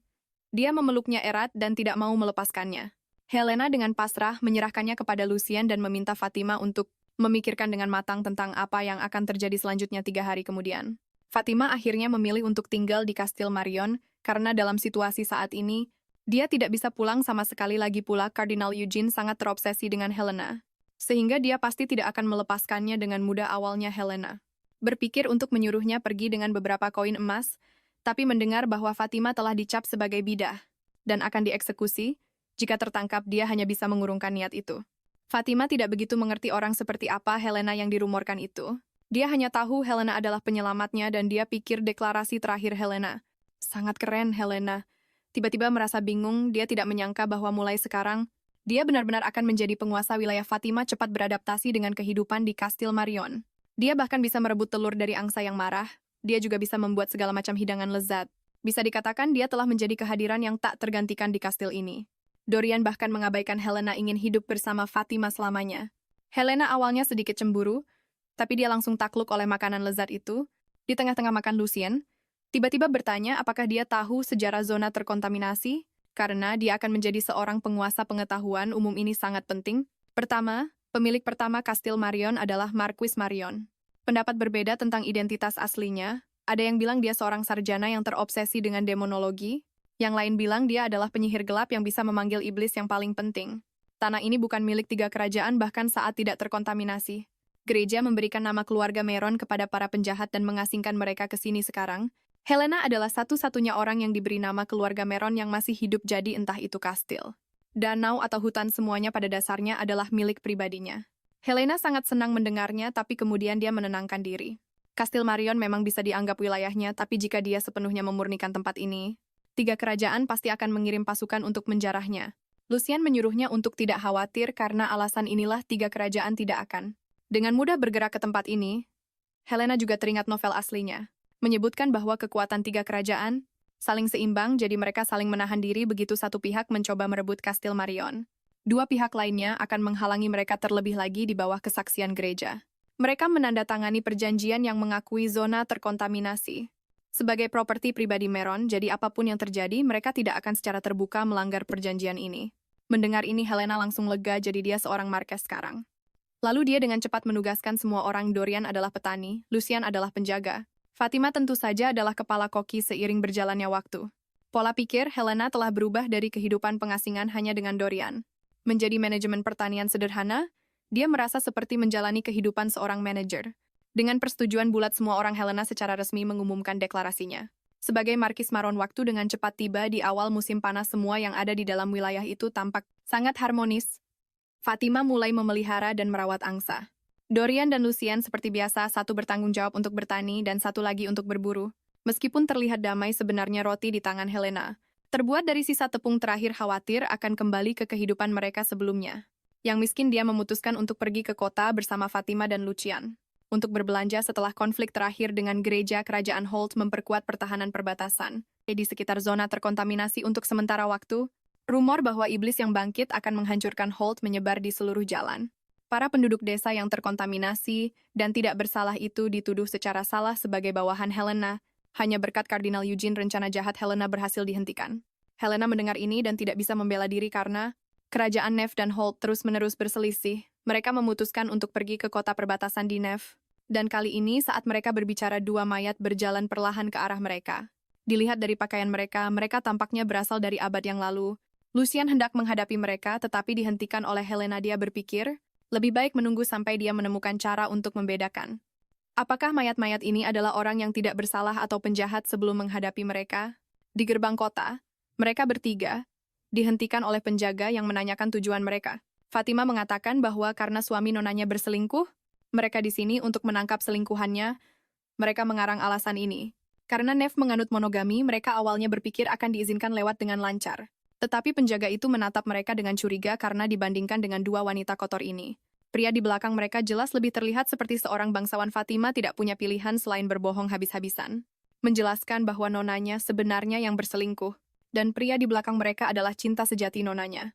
Dia memeluknya erat dan tidak mau melepaskannya. Helena dengan pasrah menyerahkannya kepada Lucian dan meminta Fatima untuk memikirkan dengan matang tentang apa yang akan terjadi selanjutnya 3 hari kemudian. Fatima akhirnya memilih untuk tinggal di Kastil Marion, karena dalam situasi saat ini, dia tidak bisa pulang sama sekali. Lagi pula, Kardinal Eugene sangat terobsesi dengan Helena, sehingga dia pasti tidak akan melepaskannya dengan mudah. Awalnya Helena berpikir untuk menyuruhnya pergi dengan beberapa koin emas, tapi mendengar bahwa Fatima telah dicap sebagai bidah dan akan dieksekusi, jika tertangkap dia hanya bisa mengurungkan niat itu. Fatima tidak begitu mengerti orang seperti apa Helena yang dirumorkan itu. Dia hanya tahu Helena adalah penyelamatnya dan dia pikir deklarasi terakhir Helena Sangat keren, Helena. Tiba-tiba merasa bingung, dia tidak menyangka bahwa mulai sekarang, dia benar-benar akan menjadi penguasa wilayah Fatima cepat beradaptasi dengan kehidupan di Kastil Marion. Dia bahkan bisa merebut telur dari angsa yang marah, dia juga bisa membuat segala macam hidangan lezat. Bisa dikatakan dia telah menjadi kehadiran yang tak tergantikan di kastil ini. Dorian bahkan mengabaikan Helena ingin hidup bersama Fatima selamanya. Helena awalnya sedikit cemburu, tapi dia langsung takluk oleh makanan lezat itu. Di tengah-tengah makan Lucien, tiba-tiba bertanya apakah dia tahu sejarah zona terkontaminasi, karena dia akan menjadi seorang penguasa pengetahuan umum ini sangat penting. Pertama, pemilik pertama Kastil Marion adalah Marquis Marion. Pendapat berbeda tentang identitas aslinya. Ada yang bilang dia seorang sarjana yang terobsesi dengan demonologi, yang lain bilang dia adalah penyihir gelap yang bisa memanggil iblis yang paling penting. Tanah ini bukan milik 3 kerajaan bahkan saat tidak terkontaminasi. Gereja memberikan nama keluarga Meron kepada para penjahat dan mengasingkan mereka ke sini sekarang. Helena adalah satu-satunya orang yang diberi nama keluarga Meron yang masih hidup jadi entah itu kastil. Danau atau hutan semuanya pada dasarnya adalah milik pribadinya. Helena sangat senang mendengarnya tapi kemudian dia menenangkan diri. Kastil Marion memang bisa dianggap wilayahnya, tapi jika dia sepenuhnya memurnikan tempat ini, 3 kerajaan pasti akan mengirim pasukan untuk menjarahnya. Lucien menyuruhnya untuk tidak khawatir karena alasan inilah 3 kerajaan tidak akan dengan mudah bergerak ke tempat ini. Helena juga teringat novel aslinya, menyebutkan bahwa kekuatan 3 kerajaan saling seimbang, jadi mereka saling menahan diri begitu satu pihak mencoba merebut Kastil Marion. 2 pihak lainnya akan menghalangi mereka terlebih lagi di bawah kesaksian gereja. Mereka menandatangani perjanjian yang mengakui zona terkontaminasi sebagai properti pribadi Meron, jadi apapun yang terjadi, mereka tidak akan secara terbuka melanggar perjanjian ini. Mendengar ini, Helena langsung lega, jadi dia seorang marques sekarang. Lalu dia dengan cepat menugaskan semua orang. Dorian adalah petani, Lucien adalah penjaga. Fatima tentu saja adalah kepala koki seiring berjalannya waktu. Pola pikir Helena telah berubah dari kehidupan pengasingan hanya dengan Dorian menjadi manajemen pertanian sederhana. Dia merasa seperti menjalani kehidupan seorang manajer. Dengan persetujuan bulat semua orang, Helena secara resmi mengumumkan deklarasinya. Sebagai Markis Maron, waktu dengan cepat tiba di awal musim panas. Semua yang ada di dalam wilayah itu tampak sangat harmonis. Fatima mulai memelihara dan merawat angsa. Dorian dan Lucien seperti biasa, satu bertanggung jawab untuk bertani dan satu lagi untuk berburu. Meskipun terlihat damai, sebenarnya roti di tangan Helena terbuat dari sisa tepung terakhir, khawatir akan kembali ke kehidupan mereka sebelumnya. Yang miskin, dia memutuskan untuk pergi ke kota bersama Fatima dan Lucien untuk berbelanja setelah konflik terakhir dengan gereja. Kerajaan Holt memperkuat pertahanan perbatasan di sekitar zona terkontaminasi untuk sementara waktu. Rumor bahwa iblis yang bangkit akan menghancurkan Holt menyebar di seluruh jalan. Para penduduk desa yang terkontaminasi dan tidak bersalah itu dituduh secara salah sebagai bawahan Helena. Hanya berkat Kardinal Eugene, rencana jahat Helena berhasil dihentikan. Helena mendengar ini dan tidak bisa membela diri karena kerajaan Neve dan Holt terus-menerus berselisih. Mereka memutuskan untuk pergi ke kota perbatasan di Neve. Dan kali ini saat mereka berbicara, 2 mayat berjalan perlahan ke arah mereka. Dilihat dari pakaian mereka, mereka tampaknya berasal dari abad yang lalu. Lucien hendak menghadapi mereka tetapi dihentikan oleh Helena. Dia berpikir, lebih baik menunggu sampai dia menemukan cara untuk membedakan apakah mayat-mayat ini adalah orang yang tidak bersalah atau penjahat sebelum menghadapi mereka. Di gerbang kota, mereka bertiga dihentikan oleh penjaga yang menanyakan tujuan mereka. Fatima mengatakan bahwa karena suami nonanya berselingkuh, mereka di sini untuk menangkap selingkuhannya. Mereka mengarang alasan ini. Karena Neve menganut monogami, mereka awalnya berpikir akan diizinkan lewat dengan lancar. Tetapi penjaga itu menatap mereka dengan curiga karena dibandingkan dengan 2 wanita kotor ini. Pria di belakang mereka jelas lebih terlihat seperti seorang bangsawan. Fatima tidak punya pilihan selain berbohong habis-habisan, menjelaskan bahwa nonanya sebenarnya yang berselingkuh. Dan pria di belakang mereka adalah cinta sejati nonanya.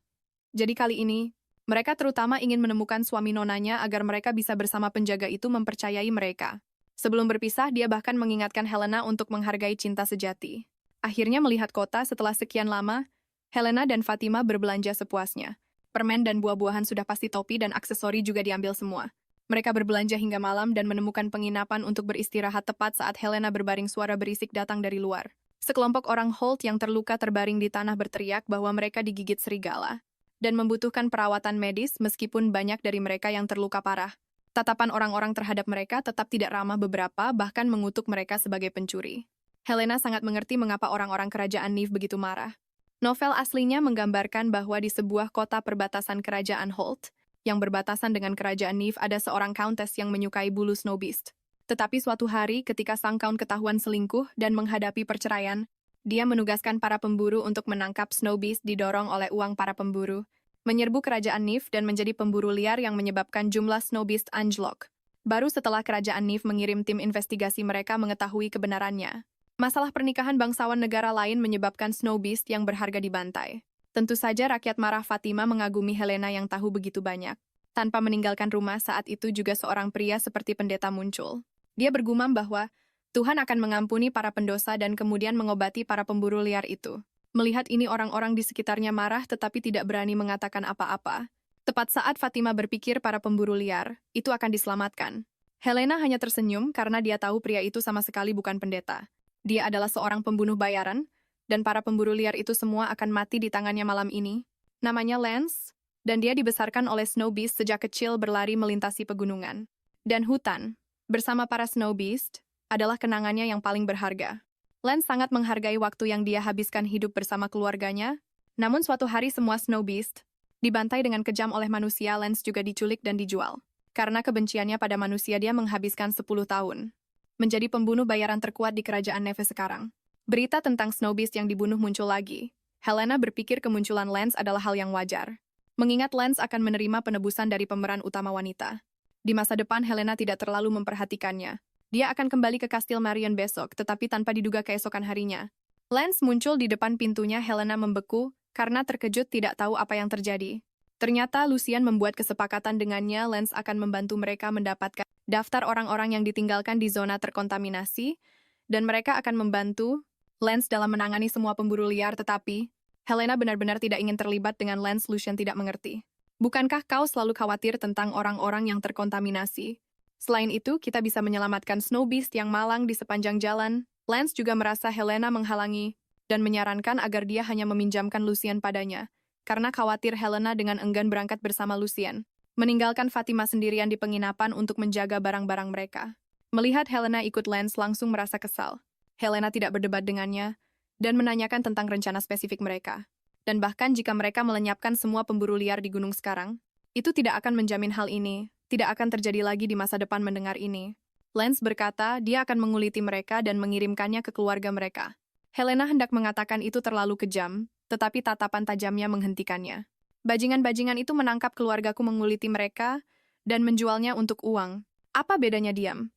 Jadi kali ini, mereka terutama ingin menemukan suami nonanya agar mereka bisa bersama penjaga itu mempercayai mereka. Sebelum berpisah, dia bahkan mengingatkan Helena untuk menghargai cinta sejati. Akhirnya melihat kota setelah sekian lama, Helena dan Fatima berbelanja sepuasnya. Permen dan buah-buahan sudah pasti, topi dan aksesori juga diambil semua. Mereka berbelanja hingga malam dan menemukan penginapan untuk beristirahat tepat saat Helena berbaring. Suara berisik datang dari luar. Sekelompok orang Holt yang terluka terbaring di tanah berteriak bahwa mereka digigit serigala dan membutuhkan perawatan medis meskipun banyak dari mereka yang terluka parah. Tatapan orang-orang terhadap mereka tetap tidak ramah, beberapa bahkan mengutuk mereka sebagai pencuri. Helena sangat mengerti mengapa orang-orang kerajaan Neve begitu marah. Novel aslinya menggambarkan bahwa di sebuah kota perbatasan kerajaan Holt yang berbatasan dengan kerajaan Neve ada seorang countess yang menyukai bulu snow beast. Tetapi suatu hari ketika sang count ketahuan selingkuh dan menghadapi perceraian, Dia menugaskan para pemburu untuk menangkap Snow Beast didorong oleh uang para pemburu, menyerbu kerajaan Nif dan menjadi pemburu liar yang menyebabkan jumlah Snow Beast anjlok. Baru setelah kerajaan Nif mengirim tim investigasi mereka mengetahui kebenarannya. Masalah pernikahan bangsawan negara lain menyebabkan Snow Beast yang berharga dibantai. Tentu saja rakyat marah Fatima mengagumi Helena yang tahu begitu banyak. Tanpa meninggalkan rumah saat itu juga seorang pria seperti pendeta muncul. Dia bergumam bahwa Tuhan akan mengampuni para pendosa dan kemudian mengobati para pemburu liar itu. Melihat ini orang-orang di sekitarnya marah tetapi tidak berani mengatakan apa-apa. Tepat saat Fatima berpikir para pemburu liar, itu akan diselamatkan. Helena hanya tersenyum karena dia tahu pria itu sama sekali bukan pendeta. Dia adalah seorang pembunuh bayaran, dan para pemburu liar itu semua akan mati di tangannya malam ini. Namanya Lance, dan dia dibesarkan oleh Snow Beast sejak kecil berlari melintasi pegunungan. Dan hutan, bersama para Snow Beast, adalah kenangannya yang paling berharga. Lance sangat menghargai waktu yang dia habiskan hidup bersama keluarganya, namun suatu hari semua Snow Beast dibantai dengan kejam oleh manusia. Lance juga diculik dan dijual. Karena kebenciannya pada manusia dia menghabiskan 10 tahun. Menjadi pembunuh bayaran terkuat di kerajaan Neve sekarang. Berita tentang Snow Beast yang dibunuh muncul lagi. Helena berpikir kemunculan Lance adalah hal yang wajar. Mengingat Lance akan menerima penebusan dari pemeran utama wanita. Di masa depan Helena tidak terlalu memperhatikannya. Dia akan kembali ke Kastil Marion besok, tetapi tanpa diduga keesokan harinya. Lance muncul di depan pintunya. Helena membeku karena terkejut tidak tahu apa yang terjadi. Ternyata Lucian membuat kesepakatan dengannya. Lance akan membantu mereka mendapatkan daftar orang-orang yang ditinggalkan di zona terkontaminasi, dan mereka akan membantu Lance dalam menangani semua pemburu liar, tetapi Helena benar-benar tidak ingin terlibat dengan Lance. Lucian tidak mengerti. Bukankah kau selalu khawatir tentang orang-orang yang terkontaminasi? Selain itu, kita bisa menyelamatkan Snow Beast yang malang di sepanjang jalan. Lance juga merasa Helena menghalangi dan menyarankan agar dia hanya meminjamkan Lucian padanya, karena khawatir Helena dengan enggan berangkat bersama Lucian, meninggalkan Fatima sendirian di penginapan untuk menjaga barang-barang mereka. Melihat Helena ikut Lance langsung merasa kesal. Helena tidak berdebat dengannya dan menanyakan tentang rencana spesifik mereka. Dan bahkan jika mereka melenyapkan semua pemburu liar di gunung sekarang, itu tidak akan menjamin hal ini tidak akan terjadi lagi di masa depan. Mendengar ini, Lance berkata dia akan menguliti mereka dan mengirimkannya ke keluarga mereka. Helena hendak mengatakan itu terlalu kejam, tetapi tatapan tajamnya menghentikannya. Bajingan-bajingan itu menangkap keluargaku, menguliti mereka, dan menjualnya untuk uang. Apa bedanya diam?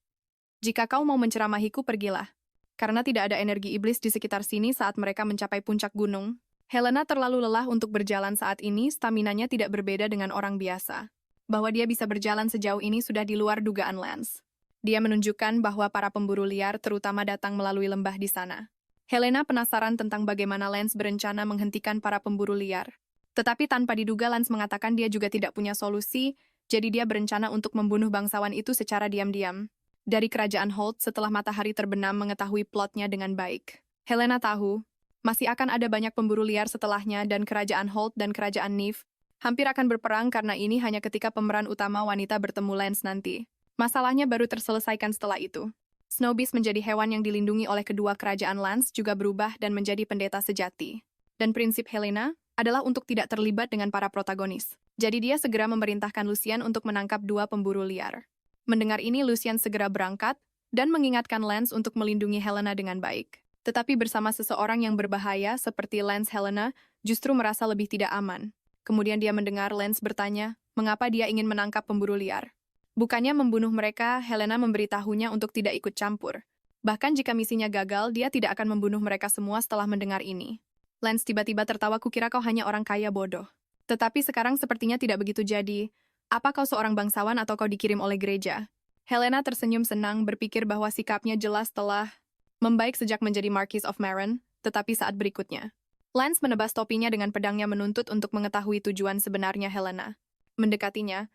Jika kau mau menceramahiku, pergilah. Karena tidak ada energi iblis di sekitar sini saat mereka mencapai puncak gunung. Helena terlalu lelah untuk berjalan saat ini. Staminanya tidak berbeda dengan orang biasa. Bahwa dia bisa berjalan sejauh ini sudah di luar dugaan Lance. Dia menunjukkan bahwa para pemburu liar terutama datang melalui lembah di sana. Helena penasaran tentang bagaimana Lance berencana menghentikan para pemburu liar. Tetapi tanpa diduga Lance mengatakan dia juga tidak punya solusi, jadi dia berencana untuk membunuh bangsawan itu secara diam-diam. Dari kerajaan Holt setelah matahari terbenam mengetahui plotnya dengan baik. Helena tahu, masih akan ada banyak pemburu liar setelahnya dan kerajaan Holt dan kerajaan Nif hampir akan berperang karena ini hanya ketika pemeran utama wanita bertemu Lance nanti. Masalahnya baru terselesaikan setelah itu. Snow Beast menjadi hewan yang dilindungi oleh kedua kerajaan. Lance juga berubah dan menjadi pendeta sejati. Dan prinsip Helena adalah untuk tidak terlibat dengan para protagonis. Jadi dia segera memerintahkan Lucian untuk menangkap dua pemburu liar. Mendengar ini Lucian segera berangkat dan mengingatkan Lance untuk melindungi Helena dengan baik. Tetapi bersama seseorang yang berbahaya seperti Lance, Helena justru merasa lebih tidak aman. Kemudian dia mendengar Lance bertanya, mengapa dia ingin menangkap pemburu liar. Bukannya membunuh mereka, Helena memberitahunya untuk tidak ikut campur. Bahkan jika misinya gagal, dia tidak akan membunuh mereka semua. Setelah mendengar ini, Lance tiba-tiba tertawa, kukira kau hanya orang kaya bodoh. Tetapi sekarang sepertinya tidak begitu jadi. Apa kau seorang bangsawan atau kau dikirim oleh gereja? Helena tersenyum senang, berpikir bahwa sikapnya jelas telah membaik sejak menjadi Marquis of Maron, tetapi saat berikutnya. Lance menebas topinya dengan pedangnya menuntut untuk mengetahui tujuan sebenarnya Helena. Mendekatinya,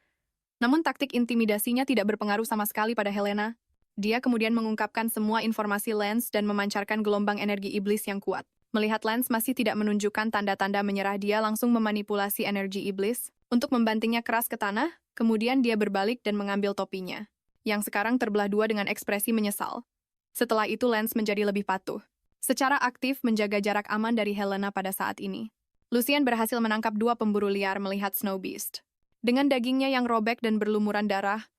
namun taktik intimidasinya tidak berpengaruh sama sekali pada Helena. Dia kemudian mengungkapkan semua informasi Lance dan memancarkan gelombang energi iblis yang kuat. Melihat Lance masih tidak menunjukkan tanda-tanda menyerah, dia langsung memanipulasi energi iblis untuk membantingnya keras ke tanah, kemudian dia berbalik dan mengambil topinya, yang sekarang terbelah dua dengan ekspresi menyesal. Setelah itu Lance menjadi lebih patuh. Secara aktif menjaga jarak aman dari Helena pada saat ini. Lucian berhasil menangkap dua pemburu liar melihat Snow Beast. Dengan dagingnya yang robek dan berlumuran darah,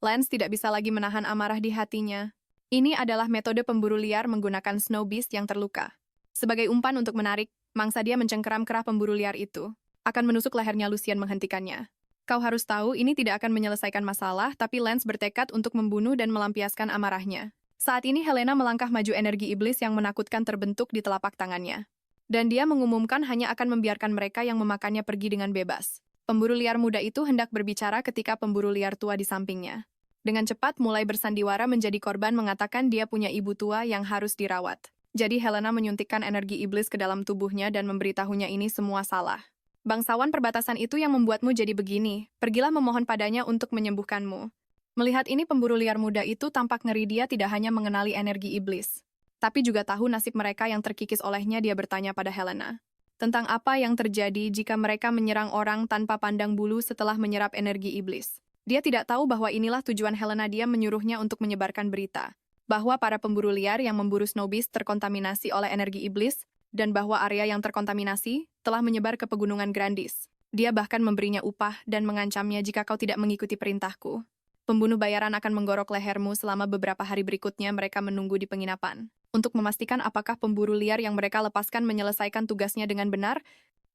Lance tidak bisa lagi menahan amarah di hatinya. Ini adalah metode pemburu liar menggunakan Snow Beast yang terluka. Sebagai umpan untuk menarik, mangsa dia mencengkeram kerah pemburu liar itu. Akan menusuk lehernya Lucian menghentikannya. Kau harus tahu ini tidak akan menyelesaikan masalah, tapi Lance bertekad untuk membunuh dan melampiaskan amarahnya. Saat ini Helena melangkah maju, energi iblis yang menakutkan terbentuk di telapak tangannya. Dan dia mengumumkan hanya akan membiarkan mereka yang memakannya pergi dengan bebas. Pemburu liar muda itu hendak berbicara ketika pemburu liar tua di sampingnya. Dengan cepat mulai bersandiwara menjadi korban, mengatakan dia punya ibu tua yang harus dirawat. Jadi Helena menyuntikkan energi iblis ke dalam tubuhnya dan memberitahunya ini semua salah. Bangsawan perbatasan itu yang membuatmu jadi begini. Pergilah memohon padanya untuk menyembuhkanmu. Melihat ini, pemburu liar muda itu tampak ngeri. Dia tidak hanya mengenali energi iblis, tapi juga tahu nasib mereka yang terkikis olehnya. Dia bertanya pada Helena tentang apa yang terjadi jika mereka menyerang orang tanpa pandang bulu setelah menyerap energi iblis. Dia tidak tahu bahwa inilah tujuan Helena. Dia menyuruhnya untuk menyebarkan berita bahwa para pemburu liar yang memburu Snow Beast terkontaminasi oleh energi iblis, dan bahwa area yang terkontaminasi telah menyebar ke pegunungan Grandis. Dia bahkan memberinya upah dan mengancamnya jika kau tidak mengikuti perintahku. Pembunuh bayaran akan menggorok lehermu. Selama beberapa hari berikutnya mereka menunggu di penginapan untuk memastikan apakah pemburu liar yang mereka lepaskan menyelesaikan tugasnya dengan benar.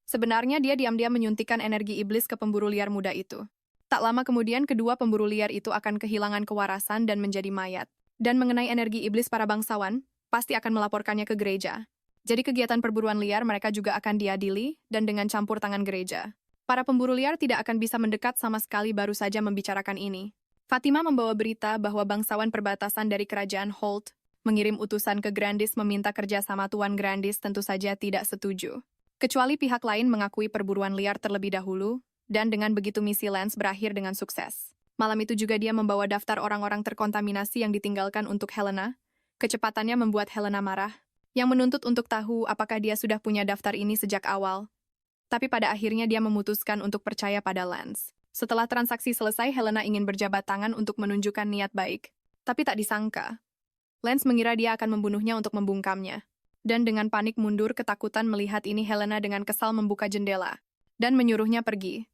Sebenarnya dia diam-diam menyuntikkan energi iblis ke pemburu liar muda itu. Tak lama kemudian kedua pemburu liar itu akan kehilangan kewarasan dan menjadi mayat. Dan mengenai energi iblis, para bangsawan pasti akan melaporkannya ke gereja. Jadi kegiatan perburuan liar mereka juga akan diadili dan dengan campur tangan gereja. Para pemburu liar tidak akan bisa mendekat sama sekali. Baru saja membicarakan ini, Fatima membawa berita bahwa bangsawan perbatasan dari kerajaan Holt mengirim utusan ke Grandis meminta kerjasama. Tuan Grandis tentu saja tidak setuju. Kecuali pihak lain mengakui perburuan liar terlebih dahulu, dan dengan begitu misi Lance berakhir dengan sukses. Malam itu juga dia membawa daftar orang-orang terkontaminasi yang ditinggalkan untuk Helena. Kecepatannya membuat Helena marah, yang menuntut untuk tahu apakah dia sudah punya daftar ini sejak awal. Tapi pada akhirnya dia memutuskan untuk percaya pada Lance. Setelah transaksi selesai, Helena ingin berjabat tangan untuk menunjukkan niat baik. Tapi tak disangka, Lance mengira dia akan membunuhnya untuk membungkamnya. Dan dengan panik mundur ketakutan melihat ini, Helena dengan kesal membuka jendela dan menyuruhnya pergi.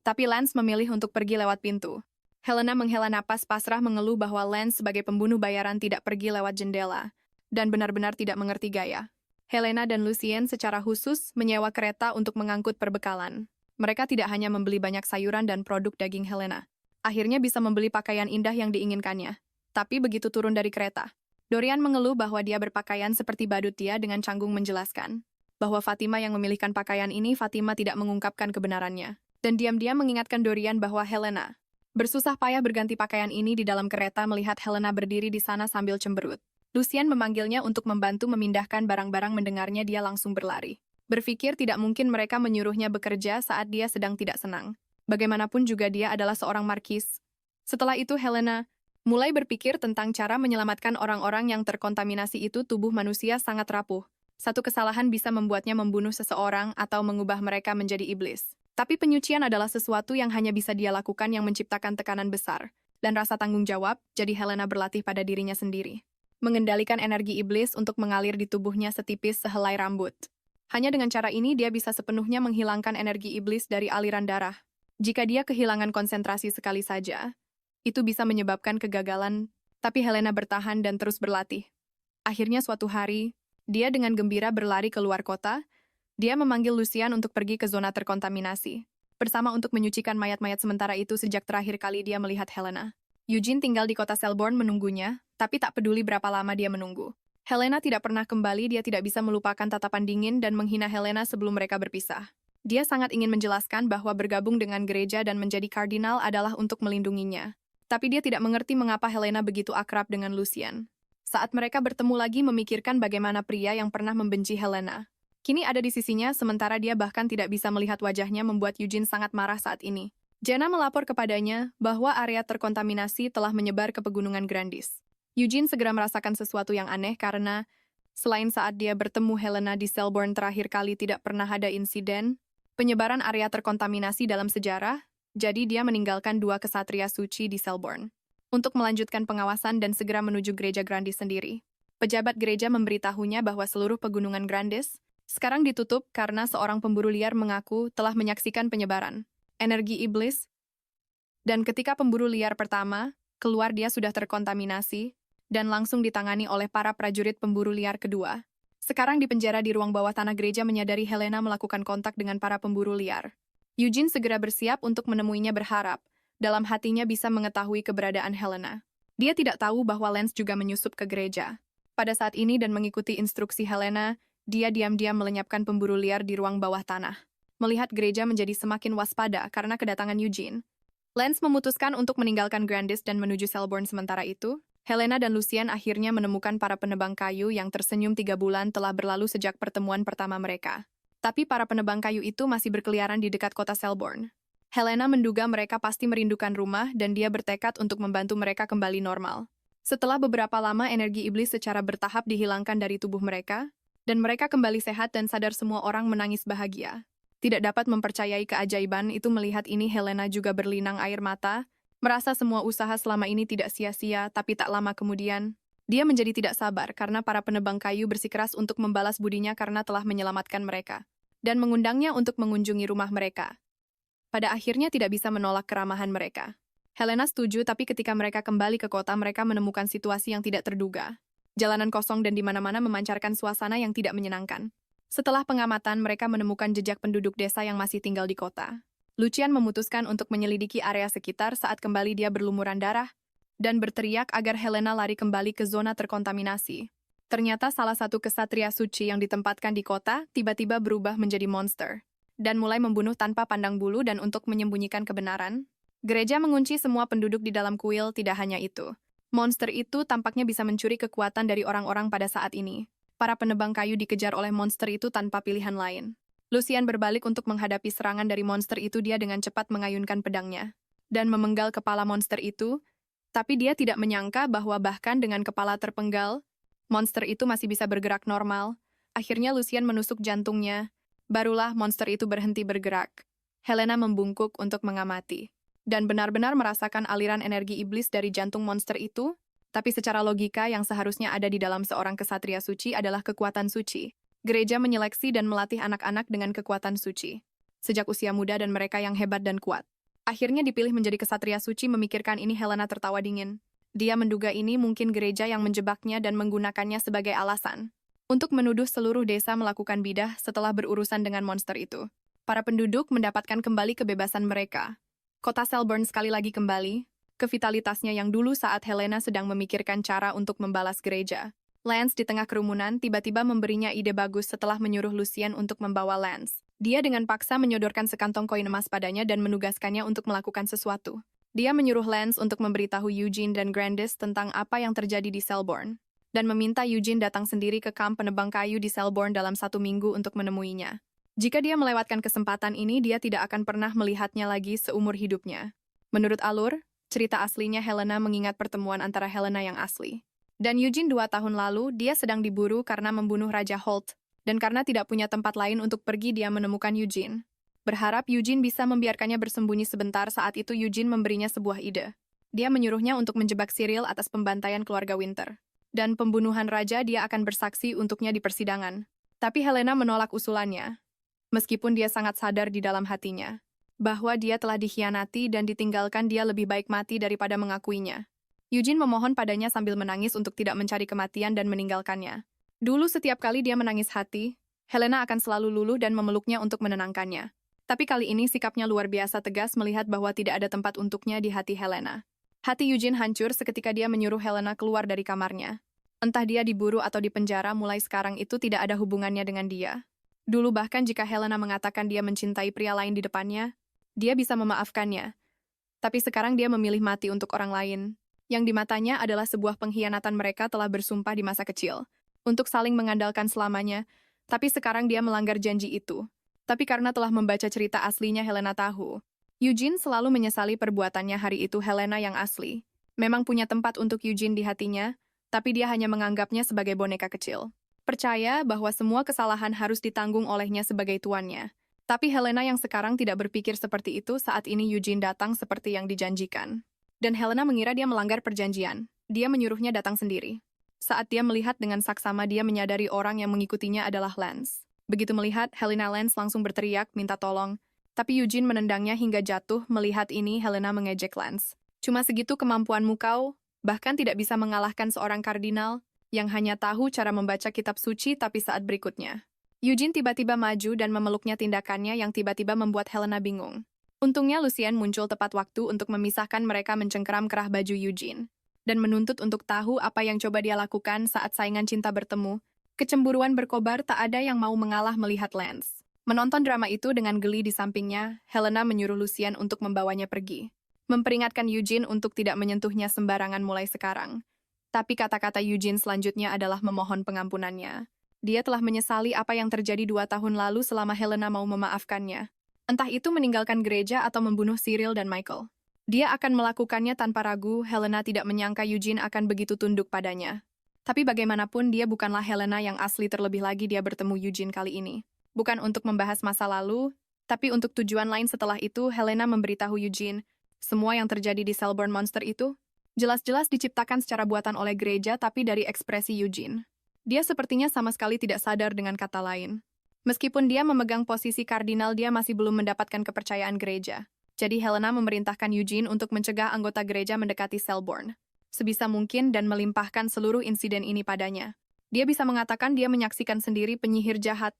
Tapi Lance memilih untuk pergi lewat pintu. Helena menghela napas pasrah, mengeluh bahwa Lance sebagai pembunuh bayaran tidak pergi lewat jendela, dan benar-benar tidak mengerti gaya. Helena dan Lucien secara khusus menyewa kereta untuk mengangkut perbekalan. Mereka tidak hanya membeli banyak sayuran dan produk daging Helena. Akhirnya bisa membeli pakaian indah yang diinginkannya. Tapi begitu turun dari kereta, Dorian mengeluh bahwa dia berpakaian seperti badut. Dia dengan canggung menjelaskan bahwa Fatima yang memilihkan pakaian ini. Fatima tidak mengungkapkan kebenarannya. Dan diam-diam mengingatkan Dorian bahwa Helena bersusah payah berganti pakaian ini di dalam kereta. Melihat Helena berdiri di sana sambil cemberut, Lucien memanggilnya untuk membantu memindahkan barang-barang. Mendengarnya dia langsung berlari. Berpikir tidak mungkin mereka menyuruhnya bekerja saat dia sedang tidak senang. Bagaimanapun juga dia adalah seorang markis. Setelah itu Helena mulai berpikir tentang cara menyelamatkan orang-orang yang terkontaminasi itu. Tubuh manusia sangat rapuh. Satu kesalahan bisa membuatnya membunuh seseorang atau mengubah mereka menjadi iblis. Tapi penyucian adalah sesuatu yang hanya bisa dia lakukan, yang menciptakan tekanan besar dan rasa tanggung jawab. Jadi Helena berlatih pada dirinya sendiri, mengendalikan energi iblis untuk mengalir di tubuhnya setipis sehelai rambut. Hanya dengan cara ini dia bisa sepenuhnya menghilangkan energi iblis dari aliran darah. Jika dia kehilangan konsentrasi sekali saja, itu bisa menyebabkan kegagalan. Tapi Helena bertahan dan terus berlatih. Akhirnya suatu hari, dia dengan gembira berlari keluar kota. Dia memanggil Lucien untuk pergi ke zona terkontaminasi bersama untuk menyucikan mayat-mayat. Sementara itu sejak terakhir kali dia melihat Helena, Eugene tinggal di kota Selborne menunggunya, tapi tak peduli berapa lama dia menunggu. Helena tidak pernah kembali. Dia tidak bisa melupakan tatapan dingin dan menghina Helena sebelum mereka berpisah. Dia sangat ingin menjelaskan bahwa bergabung dengan gereja dan menjadi kardinal adalah untuk melindunginya. Tapi dia tidak mengerti mengapa Helena begitu akrab dengan Lucien. Saat mereka bertemu lagi, memikirkan bagaimana pria yang pernah membenci Helena kini ada di sisinya, sementara dia bahkan tidak bisa melihat wajahnya, membuat Eugene sangat marah saat ini. Jenna melapor kepadanya bahwa area terkontaminasi telah menyebar ke pegunungan Grandis. Eugene segera merasakan sesuatu yang aneh karena selain saat dia bertemu Helena di Selborne terakhir kali, tidak pernah ada insiden penyebaran area terkontaminasi dalam sejarah. Jadi dia meninggalkan dua kesatria suci di Selborne untuk melanjutkan pengawasan dan segera menuju gereja Grandis sendiri. Pejabat gereja memberitahunya bahwa seluruh pegunungan Grandis sekarang ditutup karena seorang pemburu liar mengaku telah menyaksikan penyebaran energi iblis. Dan ketika pemburu liar pertama keluar, dia sudah terkontaminasi dan langsung ditangani oleh para prajurit pemburu liar kedua. Sekarang di penjara di ruang bawah tanah gereja menyadari Helena melakukan kontak dengan para pemburu liar. Eugene segera bersiap untuk menemuinya berharap, dalam hatinya bisa mengetahui keberadaan Helena. Dia tidak tahu bahwa Lance juga menyusup ke gereja. Pada saat ini dan mengikuti instruksi Helena, dia diam-diam melenyapkan pemburu liar di ruang bawah tanah. Melihat gereja menjadi semakin waspada karena kedatangan Eugene, Lance memutuskan untuk meninggalkan Grandis dan menuju Selborne. Sementara itu, Helena dan Lucien akhirnya menemukan para penebang kayu yang tersenyum 3 bulan telah berlalu sejak pertemuan pertama mereka. Tapi para penebang kayu itu masih berkeliaran di dekat kota Selborne. Helena menduga mereka pasti merindukan rumah dan dia bertekad untuk membantu mereka kembali normal. Setelah beberapa lama energi iblis secara bertahap dihilangkan dari tubuh mereka, dan mereka kembali sehat dan sadar semua orang menangis bahagia. Tidak dapat mempercayai keajaiban itu melihat ini Helena juga berlinang air mata, merasa semua usaha selama ini tidak sia-sia, tapi tak lama kemudian, dia menjadi tidak sabar karena para penebang kayu bersikeras untuk membalas budinya karena telah menyelamatkan mereka, dan mengundangnya untuk mengunjungi rumah mereka. Pada akhirnya tidak bisa menolak keramahan mereka. Helena setuju, tapi ketika mereka kembali ke kota, mereka menemukan situasi yang tidak terduga. Jalanan kosong dan di mana-mana memancarkan suasana yang tidak menyenangkan. Setelah pengamatan, mereka menemukan jejak penduduk desa yang masih tinggal di kota. Lucien memutuskan untuk menyelidiki area sekitar saat kembali dia berlumuran darah dan berteriak agar Helena lari kembali ke zona terkontaminasi. Ternyata salah satu kesatria suci yang ditempatkan di kota tiba-tiba berubah menjadi monster dan mulai membunuh tanpa pandang bulu. Dan untuk menyembunyikan kebenaran, gereja mengunci semua penduduk di dalam kuil. Tidak hanya itu, monster itu tampaknya bisa mencuri kekuatan dari orang-orang pada saat ini. Para penebang kayu dikejar oleh monster itu tanpa pilihan lain. Lucien berbalik untuk menghadapi serangan dari monster itu. Dia dengan cepat mengayunkan pedangnya dan memenggal kepala monster itu, tapi dia tidak menyangka bahwa bahkan dengan kepala terpenggal, monster itu masih bisa bergerak normal. Akhirnya Lucien menusuk jantungnya, barulah monster itu berhenti bergerak. Helena membungkuk untuk mengamati, dan benar-benar merasakan aliran energi iblis dari jantung monster itu, tapi secara logika yang seharusnya ada di dalam seorang kesatria suci adalah kekuatan suci. Gereja menyeleksi dan melatih anak-anak dengan kekuatan suci sejak usia muda dan mereka yang hebat dan kuat akhirnya dipilih menjadi kesatria suci. Memikirkan ini, Helena tertawa dingin. Dia menduga ini mungkin gereja yang menjebaknya dan menggunakannya sebagai alasan untuk menuduh seluruh desa melakukan bidah setelah berurusan dengan monster itu. Para penduduk mendapatkan kembali kebebasan mereka. Kota Selborne sekali lagi kembali ke vitalitasnya yang dulu saat Helena sedang memikirkan cara untuk membalas gereja. Lance di tengah kerumunan tiba-tiba memberinya ide bagus setelah menyuruh Lucien untuk membawa Lance. Dia dengan paksa menyodorkan sekantong koin emas padanya dan menugaskannya untuk melakukan sesuatu. Dia menyuruh Lance untuk memberitahu Eugene dan Grandis tentang apa yang terjadi di Selborne, dan meminta Eugene datang sendiri ke kamp penebang kayu di Selborne dalam 1 minggu untuk menemuinya. Jika dia melewatkan kesempatan ini, dia tidak akan pernah melihatnya lagi seumur hidupnya. Menurut alur cerita aslinya, Helena mengingat pertemuan antara Helena yang asli dan Eugene 2 tahun lalu. Dia sedang diburu karena membunuh Raja Holt, dan karena tidak punya tempat lain untuk pergi, dia menemukan Eugene. Berharap Eugene bisa membiarkannya bersembunyi sebentar. Saat itu Eugene memberinya sebuah ide. Dia menyuruhnya untuk menjebak Cyril atas pembantaian keluarga Winter dan pembunuhan raja. Dia akan bersaksi untuknya di persidangan. Tapi Helena menolak usulannya, meskipun dia sangat sadar di dalam hatinya bahwa dia telah dikhianati dan ditinggalkan. Dia lebih baik mati daripada mengakuinya. Eugene memohon padanya sambil menangis untuk tidak mencari kematian dan meninggalkannya. Dulu setiap kali dia menangis hati, Helena akan selalu luluh dan memeluknya untuk menenangkannya. Tapi kali ini sikapnya luar biasa tegas melihat bahwa tidak ada tempat untuknya di hati Helena. Hati Eugene hancur seketika dia menyuruh Helena keluar dari kamarnya. Entah dia diburu atau dipenjara, mulai sekarang itu tidak ada hubungannya dengan dia. Dulu bahkan jika Helena mengatakan dia mencintai pria lain di depannya, dia bisa memaafkannya. Tapi sekarang dia memilih mati untuk orang lain, yang di matanya adalah sebuah pengkhianatan. Mereka telah bersumpah di masa kecil untuk saling mengandalkan selamanya, tapi sekarang dia melanggar janji itu. Tapi karena telah membaca cerita aslinya, Helena tahu Eugene selalu menyesali perbuatannya hari itu. Helena yang asli memang punya tempat untuk Eugene di hatinya, tapi dia hanya menganggapnya sebagai boneka kecil. Percaya bahwa semua kesalahan harus ditanggung olehnya sebagai tuannya. Tapi Helena yang sekarang tidak berpikir seperti itu. Saat ini Eugene datang seperti yang dijanjikan, dan Helena mengira dia melanggar perjanjian. Dia menyuruhnya datang sendiri. Saat dia melihat dengan saksama, dia menyadari orang yang mengikutinya adalah Lance. Begitu melihat Helena, Lance langsung berteriak minta tolong, tapi Eugene menendangnya hingga jatuh. Melihat ini, Helena mengejek Lance. Cuma segitu kemampuanmu kau? Bahkan tidak bisa mengalahkan seorang kardinal? yang hanya tahu cara membaca kitab suci tapi saat berikutnya. Eugene tiba-tiba maju dan memeluknya tindakannya yang tiba-tiba membuat Helena bingung. Untungnya Lucien muncul tepat waktu untuk memisahkan mereka mencengkeram kerah baju Eugene dan menuntut untuk tahu apa yang coba dia lakukan saat saingan cinta bertemu. Kecemburuan berkobar, tak ada yang mau mengalah melihat Lance. Menonton drama itu dengan geli di sampingnya, Helena menyuruh Lucien untuk membawanya pergi. Memperingatkan Eugene untuk tidak menyentuhnya sembarangan mulai sekarang. Tapi kata-kata Eugene selanjutnya adalah memohon pengampunannya. Dia telah menyesali apa yang terjadi 2 tahun lalu selama Helena mau memaafkannya. Entah itu meninggalkan gereja atau membunuh Cyril dan Michael. Dia akan melakukannya tanpa ragu. Helena tidak menyangka Eugene akan begitu tunduk padanya. Tapi bagaimanapun dia bukanlah Helena yang asli, terlebih lagi dia bertemu Eugene kali ini. Bukan untuk membahas masa lalu, tapi untuk tujuan lain. Setelah itu, Helena memberitahu Eugene, semua yang terjadi di Selborne Monster itu jelas-jelas diciptakan secara buatan oleh gereja tapi dari ekspresi Eugene. Dia sepertinya sama sekali tidak sadar dengan kata lain. Meskipun dia memegang posisi kardinal, dia masih belum mendapatkan kepercayaan gereja. Jadi Helena memerintahkan Eugene untuk mencegah anggota gereja mendekati Selborne sebisa mungkin dan melimpahkan seluruh insiden ini padanya. Dia bisa mengatakan dia menyaksikan sendiri penyihir jahat.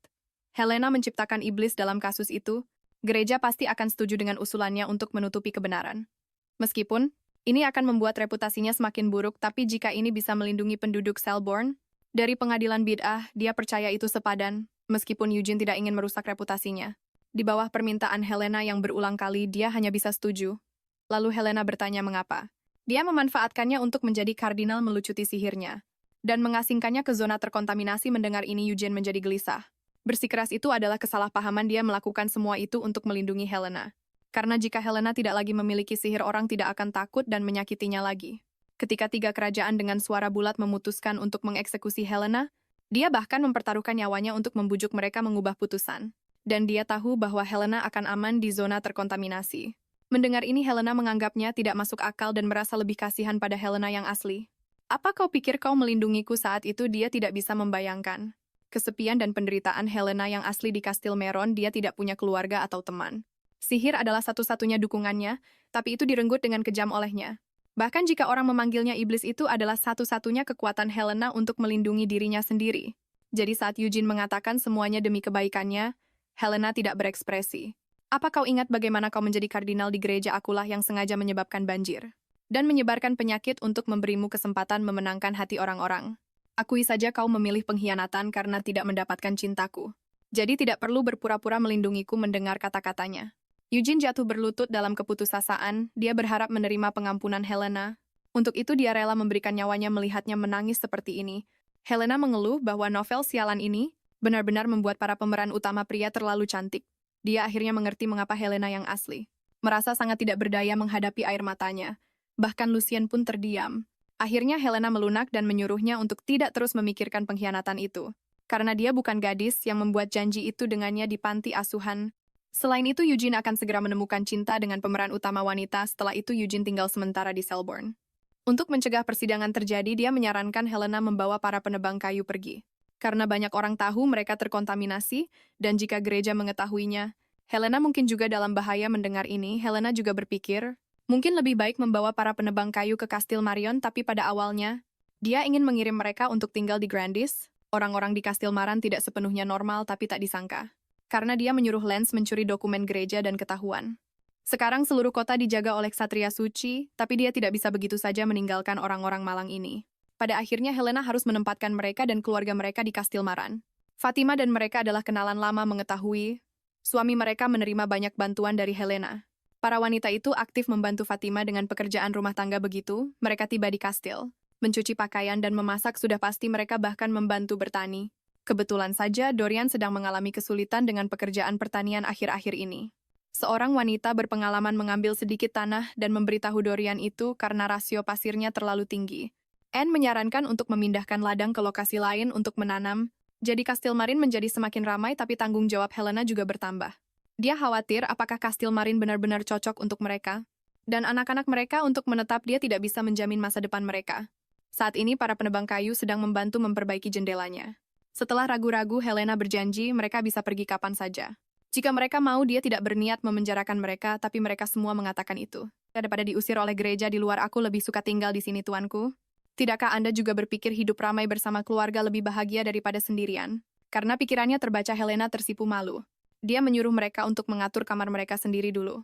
Helena menciptakan iblis dalam kasus itu. Gereja pasti akan setuju dengan usulannya untuk menutupi kebenaran. Meskipun ini akan membuat reputasinya semakin buruk, tapi jika ini bisa melindungi penduduk Selborne dari pengadilan bid'ah, dia percaya itu sepadan, meskipun Eugene tidak ingin merusak reputasinya. Di bawah permintaan Helena yang berulang kali, dia hanya bisa setuju. Lalu Helena bertanya mengapa. Dia memanfaatkannya untuk menjadi kardinal melucuti sihirnya, dan mengasingkannya ke zona terkontaminasi. Mendengar ini, Eugene menjadi gelisah. Bersikeras itu adalah kesalahpahaman. Dia melakukan semua itu untuk melindungi Helena. Karena jika Helena tidak lagi memiliki sihir, orang tidak akan takut dan menyakitinya lagi. Ketika 3 kerajaan dengan suara bulat memutuskan untuk mengeksekusi Helena, dia bahkan mempertaruhkan nyawanya untuk membujuk mereka mengubah putusan. Dan dia tahu bahwa Helena akan aman di zona terkontaminasi. Mendengar ini, Helena menganggapnya tidak masuk akal dan merasa lebih kasihan pada Helena yang asli. Apa kau pikir kau melindungiku? Saat itu dia tidak bisa membayangkan kesepian dan penderitaan Helena yang asli di Kastil Meron. Dia tidak punya keluarga atau teman. Sihir adalah satu-satunya dukungannya, tapi itu direnggut dengan kejam olehnya. Bahkan jika orang memanggilnya iblis, itu adalah satu-satunya kekuatan Helena untuk melindungi dirinya sendiri. Jadi saat Eugene mengatakan semuanya demi kebaikannya, Helena tidak berekspresi. Apa kau ingat bagaimana kau menjadi kardinal di gereja? Akulah yang sengaja menyebabkan banjir dan menyebarkan penyakit untuk memberimu kesempatan memenangkan hati orang-orang. Akui saja kau memilih pengkhianatan karena tidak mendapatkan cintaku. Jadi tidak perlu berpura-pura melindungiku. Mendengar kata-katanya, Eugene jatuh berlutut dalam keputusasaan. Dia berharap menerima pengampunan Helena. Untuk itu dia rela memberikan nyawanya melihatnya menangis seperti ini. Helena mengeluh bahwa novel sialan ini benar-benar membuat para pemeran utama pria terlalu cantik. Dia akhirnya mengerti mengapa Helena yang asli merasa sangat tidak berdaya menghadapi air matanya. Bahkan Lucien pun terdiam. Akhirnya Helena melunak dan menyuruhnya untuk tidak terus memikirkan pengkhianatan itu. Karena dia bukan gadis yang membuat janji itu dengannya di panti asuhan. Selain itu, Eugene akan segera menemukan cinta dengan pemeran utama wanita. Setelah itu, Eugene tinggal sementara di Selborne. Untuk mencegah persidangan terjadi, dia menyarankan Helena membawa para penebang kayu pergi. Karena banyak orang tahu mereka terkontaminasi, dan jika gereja mengetahuinya, Helena mungkin juga dalam bahaya. Mendengar ini, Helena juga berpikir, mungkin lebih baik membawa para penebang kayu ke Kastil Marion, tapi pada awalnya, dia ingin mengirim mereka untuk tinggal di Grandis. Orang-orang di Kastil Maran tidak sepenuhnya normal, tapi tak disangka. Karena dia menyuruh Lance mencuri dokumen gereja dan ketahuan. Sekarang seluruh kota dijaga oleh ksatria suci, tapi dia tidak bisa begitu saja meninggalkan orang-orang malang ini. Pada akhirnya Helena harus menempatkan mereka dan keluarga mereka di Kastil Maran. Fatima dan mereka adalah kenalan lama. Mengetahui suami mereka menerima banyak bantuan dari Helena. Para wanita itu aktif membantu Fatima dengan pekerjaan rumah tangga. Begitu mereka tiba di kastil, mencuci pakaian dan memasak sudah pasti mereka bahkan membantu bertani. Kebetulan saja Dorian sedang mengalami kesulitan dengan pekerjaan pertanian akhir-akhir ini. Seorang wanita berpengalaman mengambil sedikit tanah dan memberitahu Dorian itu karena rasio pasirnya terlalu tinggi. Anne menyarankan untuk memindahkan ladang ke lokasi lain untuk menanam. Jadi Kastil Marin menjadi semakin ramai, tapi tanggung jawab Helena juga bertambah. Dia khawatir apakah Kastil Marin benar-benar cocok untuk mereka. Dan anak-anak mereka untuk menetap. Dia tidak bisa menjamin masa depan mereka. Saat ini para penebang kayu sedang membantu memperbaiki jendelanya. Setelah ragu-ragu, Helena berjanji mereka bisa pergi kapan saja. Jika mereka mau, dia tidak berniat memenjarakan mereka, tapi mereka semua mengatakan itu. Daripada diusir oleh gereja di luar, aku lebih suka tinggal di sini, tuanku. Tidakkah Anda juga berpikir hidup ramai bersama keluarga lebih bahagia daripada sendirian? Karena pikirannya terbaca, Helena tersipu malu. Dia menyuruh mereka untuk mengatur kamar mereka sendiri dulu.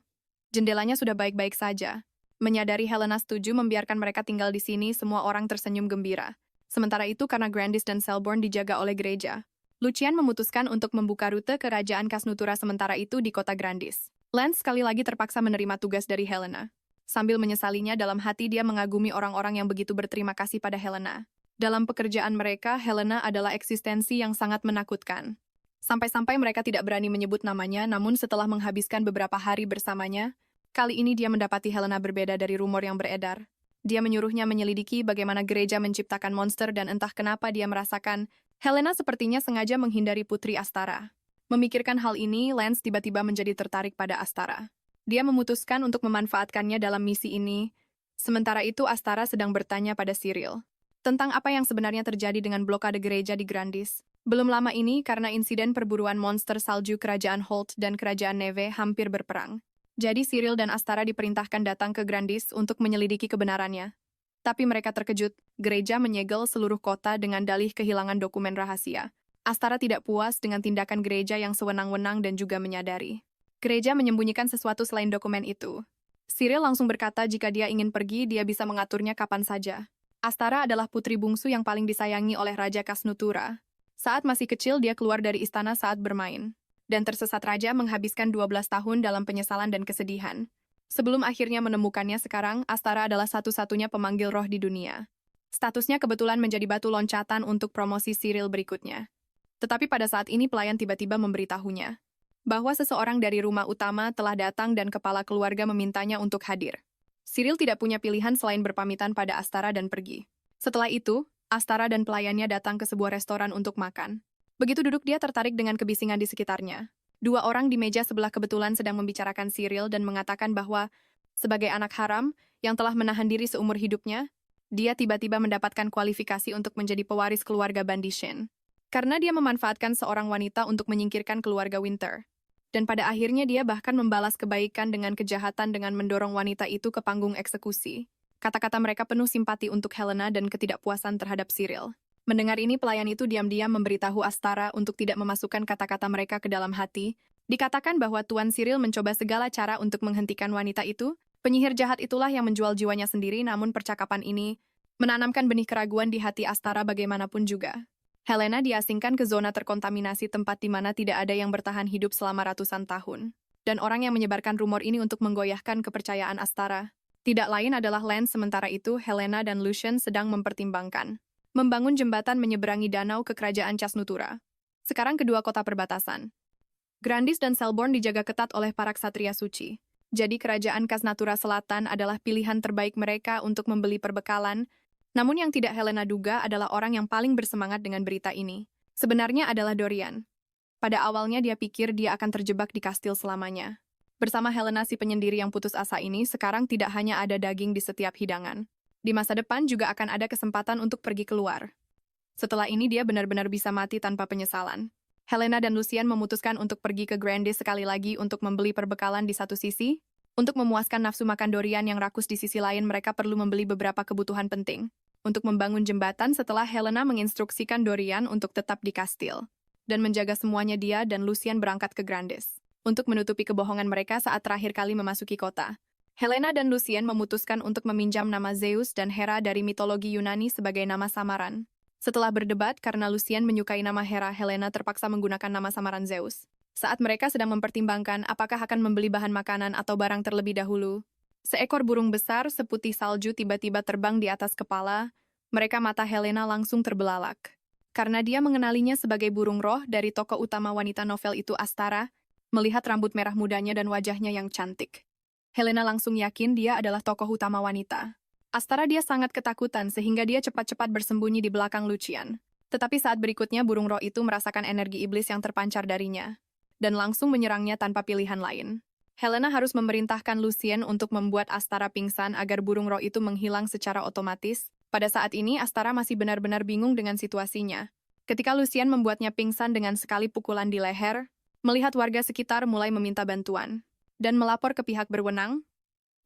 Jendelanya sudah baik-baik saja. Menyadari Helena setuju membiarkan mereka tinggal di sini, semua orang tersenyum gembira. Sementara itu, karena Grandis dan Selborne dijaga oleh gereja, Lucian memutuskan untuk membuka rute kerajaan Kasnutura sementara itu di kota Grandis. Lance sekali lagi terpaksa menerima tugas dari Helena. Sambil menyesalinya dalam hati, dia mengagumi orang-orang yang begitu berterima kasih pada Helena. Dalam pekerjaan mereka, Helena adalah eksistensi yang sangat menakutkan. Sampai-sampai mereka tidak berani menyebut namanya, namun setelah menghabiskan beberapa hari bersamanya, kali ini dia mendapati Helena berbeda dari rumor yang beredar. Dia menyuruhnya menyelidiki bagaimana gereja menciptakan monster dan entah kenapa dia merasakan Helena sepertinya sengaja menghindari Putri Astara. Memikirkan hal ini, Lance tiba-tiba menjadi tertarik pada Astara. Dia memutuskan untuk memanfaatkannya dalam misi ini. Sementara itu, Astara sedang bertanya pada Cyril tentang apa yang sebenarnya terjadi dengan blokade gereja di Grandis. Belum lama ini, karena insiden perburuan monster salju, kerajaan Holt dan kerajaan Neve hampir berperang. Jadi Cyril dan Astara diperintahkan datang ke Grandis untuk menyelidiki kebenarannya. Tapi mereka terkejut, gereja menyegel seluruh kota dengan dalih kehilangan dokumen rahasia. Astara tidak puas dengan tindakan gereja yang sewenang-wenang dan juga menyadari gereja menyembunyikan sesuatu selain dokumen itu. Cyril langsung berkata jika dia ingin pergi, dia bisa mengaturnya kapan saja. Astara adalah putri bungsu yang paling disayangi oleh Raja Kasnutura. Saat masih kecil, dia keluar dari istana saat bermain. Dan tersesat raja menghabiskan 12 tahun dalam penyesalan dan kesedihan. Sebelum akhirnya menemukannya sekarang, Astara adalah satu-satunya pemanggil roh di dunia. Statusnya kebetulan menjadi batu loncatan untuk promosi Cyril berikutnya. Tetapi pada saat ini pelayan tiba-tiba memberitahunya bahwa seseorang dari rumah utama telah datang dan kepala keluarga memintanya untuk hadir. Cyril tidak punya pilihan selain berpamitan pada Astara dan pergi. Setelah itu, Astara dan pelayannya datang ke sebuah restoran untuk makan. Begitu duduk, dia tertarik dengan kebisingan di sekitarnya. Dua orang di meja sebelah kebetulan sedang membicarakan Cyril dan mengatakan bahwa, sebagai anak haram yang telah menahan diri seumur hidupnya, dia tiba-tiba mendapatkan kualifikasi untuk menjadi pewaris keluarga Bandishen. Karena dia memanfaatkan seorang wanita untuk menyingkirkan keluarga Winter. Dan pada akhirnya dia bahkan membalas kebaikan dengan kejahatan dengan mendorong wanita itu ke panggung eksekusi. Kata-kata mereka penuh simpati untuk Helena dan ketidakpuasan terhadap Cyril. Mendengar ini, pelayan itu diam-diam memberitahu Astara untuk tidak memasukkan kata-kata mereka ke dalam hati. Dikatakan bahwa Tuan Cyril mencoba segala cara untuk menghentikan wanita itu. Penyihir jahat itulah yang menjual jiwanya sendiri, namun percakapan ini menanamkan benih keraguan di hati Astara bagaimanapun juga. Helena diasingkan ke zona terkontaminasi, tempat di mana tidak ada yang bertahan hidup selama ratusan tahun. Dan orang yang menyebarkan rumor ini untuk menggoyahkan kepercayaan Astara tidak lain adalah Lance. Sementara itu, Helena dan Lucian sedang mempertimbangkan membangun jembatan menyeberangi danau ke kerajaan Kasnutura. Sekarang kedua kota perbatasan, Grandis dan Selborne, dijaga ketat oleh para ksatria suci. Jadi kerajaan Kasnutura Selatan adalah pilihan terbaik mereka untuk membeli perbekalan. Namun yang tidak Helena duga adalah orang yang paling bersemangat dengan berita ini. Sebenarnya adalah Dorian. Pada awalnya dia pikir dia akan terjebak di kastil selamanya. Bersama Helena, si penyendiri yang putus asa ini, sekarang tidak hanya ada daging di setiap hidangan. Di masa depan juga akan ada kesempatan untuk pergi keluar. Setelah ini dia benar-benar bisa mati tanpa penyesalan. Helena dan Lucian memutuskan untuk pergi ke Grandis sekali lagi untuk membeli perbekalan di satu sisi. Untuk memuaskan nafsu makan Dorian yang rakus di sisi lain, mereka perlu membeli beberapa kebutuhan penting untuk membangun jembatan. Setelah Helena menginstruksikan Dorian untuk tetap di kastil dan menjaga semuanya, dia dan Lucian berangkat ke Grandis untuk menutupi kebohongan mereka saat terakhir kali memasuki kota. Helena dan Lucian memutuskan untuk meminjam nama Zeus dan Hera dari mitologi Yunani sebagai nama samaran. Setelah berdebat karena Lucian menyukai nama Hera, Helena terpaksa menggunakan nama samaran Zeus. Saat mereka sedang mempertimbangkan apakah akan membeli bahan makanan atau barang terlebih dahulu, seekor burung besar seputih salju tiba-tiba terbang di atas kepala. Mereka mata Helena langsung terbelalak. Karena dia mengenalinya sebagai burung roh dari tokoh utama wanita novel itu, Astara, melihat rambut merah mudanya dan wajahnya yang cantik. Helena langsung yakin dia adalah tokoh utama wanita. Astara, dia sangat ketakutan sehingga dia cepat-cepat bersembunyi di belakang Lucian. Tetapi saat berikutnya burung roh itu merasakan energi iblis yang terpancar darinya dan langsung menyerangnya tanpa pilihan lain. Helena harus memerintahkan Lucian untuk membuat Astara pingsan agar burung roh itu menghilang secara otomatis. Pada saat ini Astara masih benar-benar bingung dengan situasinya. Ketika Lucian membuatnya pingsan dengan sekali pukulan di leher, melihat warga sekitar mulai meminta bantuan dan melapor ke pihak berwenang,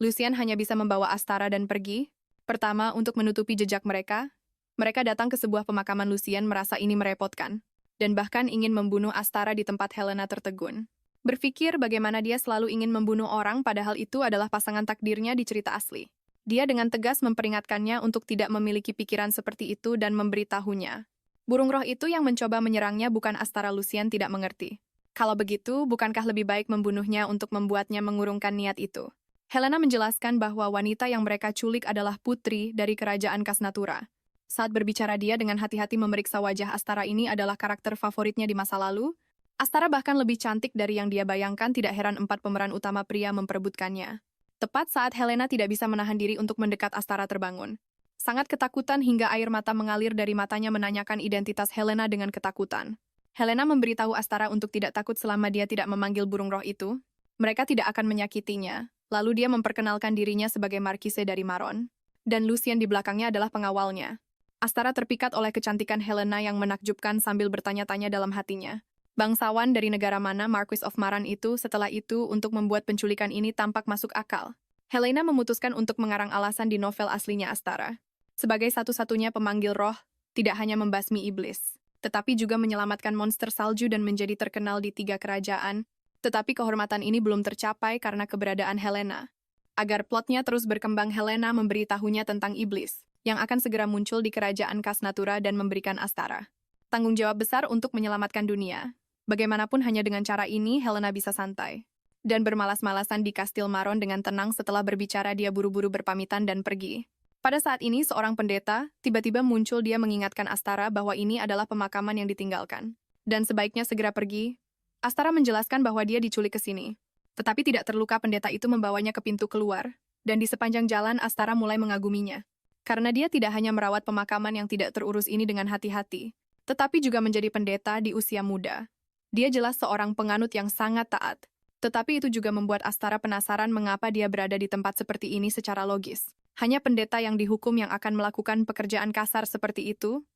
Lucian hanya bisa membawa Astara dan pergi. Pertama, untuk menutupi jejak mereka, mereka datang ke sebuah pemakaman Lucien merasa ini merepotkan, dan bahkan ingin membunuh Astara di tempat Helena tertegun. Berpikir bagaimana dia selalu ingin membunuh orang padahal itu adalah pasangan takdirnya di cerita asli. Dia dengan tegas memperingatkannya untuk tidak memiliki pikiran seperti itu dan memberitahunya. Burung roh itu yang mencoba menyerangnya bukan Astara. Lucien tidak mengerti. Kalau begitu, bukankah lebih baik membunuhnya untuk membuatnya mengurungkan niat itu? Helena menjelaskan bahwa wanita yang mereka culik adalah putri dari kerajaan Kasnatura. Saat berbicara dia dengan hati-hati memeriksa wajah Astara ini adalah karakter favoritnya di masa lalu. Astara bahkan lebih cantik dari yang dia bayangkan, tidak heran 4 pemeran utama pria memperebutkannya. Tepat saat Helena tidak bisa menahan diri untuk mendekat, Astara terbangun. Sangat ketakutan hingga air mata mengalir dari matanya menanyakan identitas Helena dengan ketakutan. Helena memberitahu Astara untuk tidak takut selama dia tidak memanggil burung roh itu. Mereka tidak akan menyakitinya. Lalu dia memperkenalkan dirinya sebagai Marquise dari Maron. Dan Lucien di belakangnya adalah pengawalnya. Astara terpikat oleh kecantikan Helena yang menakjubkan sambil bertanya-tanya dalam hatinya. Bangsawan dari negara mana Marquis of Maran itu setelah itu untuk membuat penculikan ini tampak masuk akal. Helena memutuskan untuk mengarang alasan di novel aslinya Astara. Sebagai satu-satunya pemanggil roh, tidak hanya membasmi iblis, tetapi juga menyelamatkan monster salju dan menjadi terkenal di 3 kerajaan. Tetapi kehormatan ini belum tercapai karena keberadaan Helena. Agar plotnya terus berkembang, Helena memberitahunya tentang iblis, yang akan segera muncul di kerajaan Kasnatura dan memberikan Astara tanggung jawab besar untuk menyelamatkan dunia. Bagaimanapun hanya dengan cara ini, Helena bisa santai dan bermalas-malasan di Kastil Maron dengan tenang. Setelah berbicara, dia buru-buru berpamitan dan pergi. Pada saat ini, seorang pendeta tiba-tiba muncul. Dia mengingatkan Astara bahwa ini adalah pemakaman yang ditinggalkan, dan sebaiknya segera pergi. Astara menjelaskan bahwa dia diculik ke sini. Tetapi tidak terluka, pendeta itu membawanya ke pintu keluar, dan di sepanjang jalan Astara mulai mengaguminya. Karena dia tidak hanya merawat pemakaman yang tidak terurus ini dengan hati-hati, tetapi juga menjadi pendeta di usia muda. Dia jelas seorang penganut yang sangat taat. Tetapi itu juga membuat Astara penasaran mengapa dia berada di tempat seperti ini secara logis. Hanya pendeta yang dihukum yang akan melakukan pekerjaan kasar seperti itu.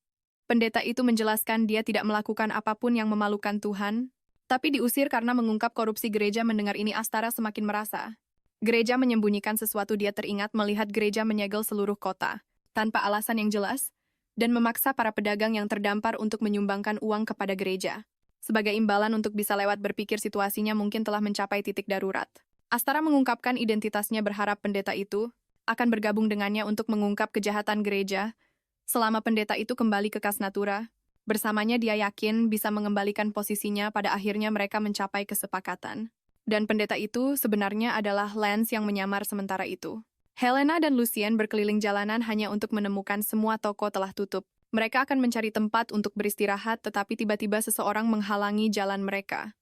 Pendeta itu menjelaskan dia tidak melakukan apapun yang memalukan Tuhan, tapi diusir karena mengungkap korupsi gereja. Mendengar ini Astara semakin merasa gereja menyembunyikan sesuatu. Dia teringat melihat gereja menyegel seluruh kota tanpa alasan yang jelas dan memaksa para pedagang yang terdampar untuk menyumbangkan uang kepada gereja. Sebagai imbalan untuk bisa lewat berpikir situasinya mungkin telah mencapai titik darurat. Astara mengungkapkan identitasnya, berharap pendeta itu akan bergabung dengannya untuk mengungkap kejahatan gereja. Selama pendeta itu kembali ke Kasnatura, bersamanya dia yakin bisa mengembalikan posisinya. Pada akhirnya mereka mencapai kesepakatan. Dan pendeta itu sebenarnya adalah Lance yang menyamar sementara itu. Helena dan Lucien berkeliling jalanan hanya untuk menemukan semua toko telah tutup. Mereka akan mencari tempat untuk beristirahat, tetapi tiba-tiba seseorang menghalangi jalan mereka.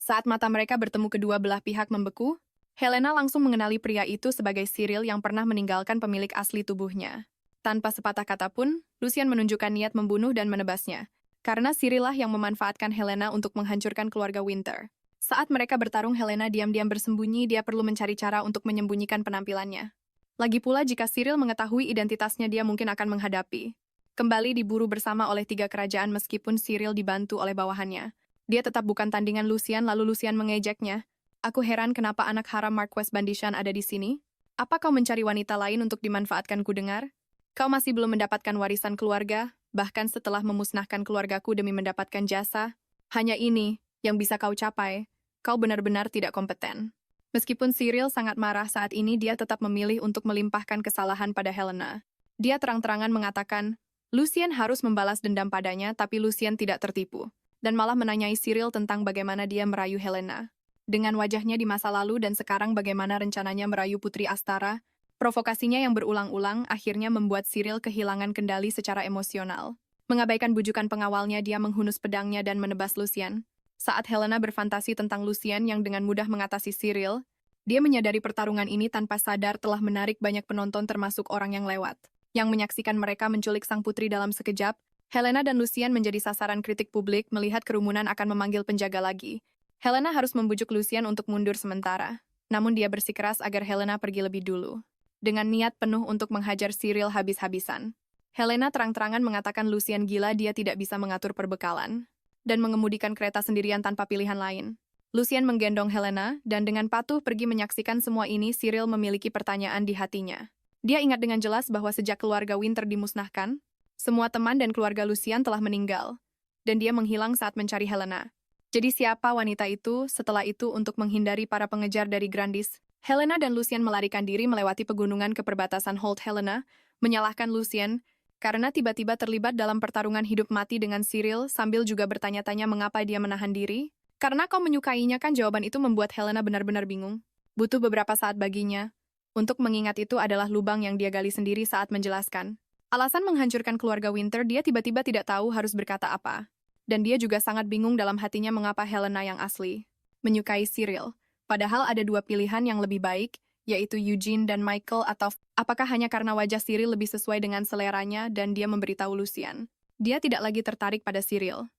Saat mata mereka bertemu, kedua belah pihak membeku. Helena langsung mengenali pria itu sebagai Cyril yang pernah meninggalkan pemilik asli tubuhnya. Tanpa sepatah kata pun, Lucien menunjukkan niat membunuh dan menebasnya. Karena Cyril lah yang memanfaatkan Helena untuk menghancurkan keluarga Winter. Saat mereka bertarung, Helena diam-diam bersembunyi. Dia perlu mencari cara untuk menyembunyikan penampilannya. Lagi pula jika Cyril mengetahui identitasnya, dia mungkin akan menghadapi kembali diburu bersama oleh 3 kerajaan. Meskipun Cyril dibantu oleh bawahannya, dia tetap bukan tandingan Lucien. Lalu Lucien mengejeknya. Aku heran kenapa anak haram Marquess Bandishan ada di sini. Apa kau mencari wanita lain untuk dimanfaatkan? Ku dengar kau masih belum mendapatkan warisan keluarga, bahkan setelah memusnahkan keluargaku demi mendapatkan jasa. Hanya ini yang bisa kau capai. Kau benar-benar tidak kompeten. Meskipun Cyril sangat marah saat ini, dia tetap memilih untuk melimpahkan kesalahan pada Helena. Dia terang-terangan mengatakan Lucien harus membalas dendam padanya, tapi Lucien tidak tertipu, dan malah menanyai Cyril tentang bagaimana dia merayu Helena. Dengan wajahnya di masa lalu dan sekarang bagaimana rencananya merayu Putri Astara, provokasinya yang berulang-ulang akhirnya membuat Cyril kehilangan kendali secara emosional. Mengabaikan bujukan pengawalnya, dia menghunus pedangnya dan menebas Lucien. Saat Helena berfantasi tentang Lucien yang dengan mudah mengatasi Cyril, dia menyadari pertarungan ini tanpa sadar telah menarik banyak penonton termasuk orang yang lewat, yang menyaksikan mereka menculik sang putri dalam sekejap. Helena dan Lucien menjadi sasaran kritik publik. Melihat kerumunan akan memanggil penjaga lagi. Helena harus membujuk Lucien untuk mundur sementara. Namun dia bersikeras agar Helena pergi lebih dulu, dengan niat penuh untuk menghajar Cyril habis-habisan. Helena terang-terangan mengatakan Lucien gila, dia tidak bisa mengatur perbekalan dan mengemudikan kereta sendirian tanpa pilihan lain. Lucien menggendong Helena, dan dengan patuh pergi menyaksikan semua ini. Cyril memiliki pertanyaan di hatinya. Dia ingat dengan jelas bahwa sejak keluarga Winter dimusnahkan, semua teman dan keluarga Lucian telah meninggal, dan dia menghilang saat mencari Helena. Jadi siapa wanita itu setelah itu untuk menghindari para pengejar dari Grandis? Helena dan Lucian melarikan diri melewati pegunungan ke perbatasan Holt. Helena menyalahkan Lucian karena tiba-tiba terlibat dalam pertarungan hidup mati dengan Cyril sambil juga bertanya-tanya mengapa dia menahan diri. Karena kau menyukainya kan, jawaban itu membuat Helena benar-benar bingung. Butuh beberapa saat baginya untuk mengingat itu adalah lubang yang dia gali sendiri saat menjelaskan. Alasan menghancurkan keluarga Winter, dia tiba-tiba tidak tahu harus berkata apa. Dan dia juga sangat bingung dalam hatinya mengapa Helena yang asli menyukai Cyril. Padahal ada dua pilihan yang lebih baik, yaitu Eugene dan Michael, atau apakah hanya karena wajah Cyril lebih sesuai dengan seleranya dan dia memberitahu Lucian. Dia tidak lagi tertarik pada Cyril.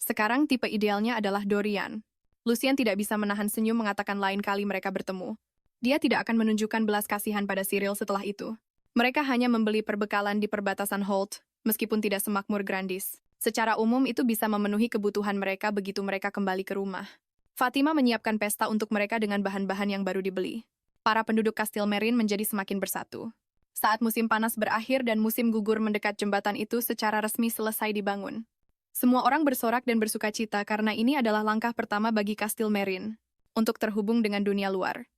Sekarang tipe idealnya adalah Dorian. Lucian tidak bisa menahan senyum mengatakan lain kali mereka bertemu. Dia tidak akan menunjukkan belas kasihan pada Cyril setelah itu. Mereka hanya membeli perbekalan di perbatasan Holt, meskipun tidak semakmur Grandis. Secara umum itu bisa memenuhi kebutuhan mereka begitu mereka kembali ke rumah. Fatima menyiapkan pesta untuk mereka dengan bahan-bahan yang baru dibeli. Para penduduk Kastil Merin menjadi semakin bersatu. Saat musim panas berakhir dan musim gugur mendekat, jembatan itu secara resmi selesai dibangun. Semua orang bersorak dan bersukacita karena ini adalah langkah pertama bagi Kastil Merin untuk terhubung dengan dunia luar.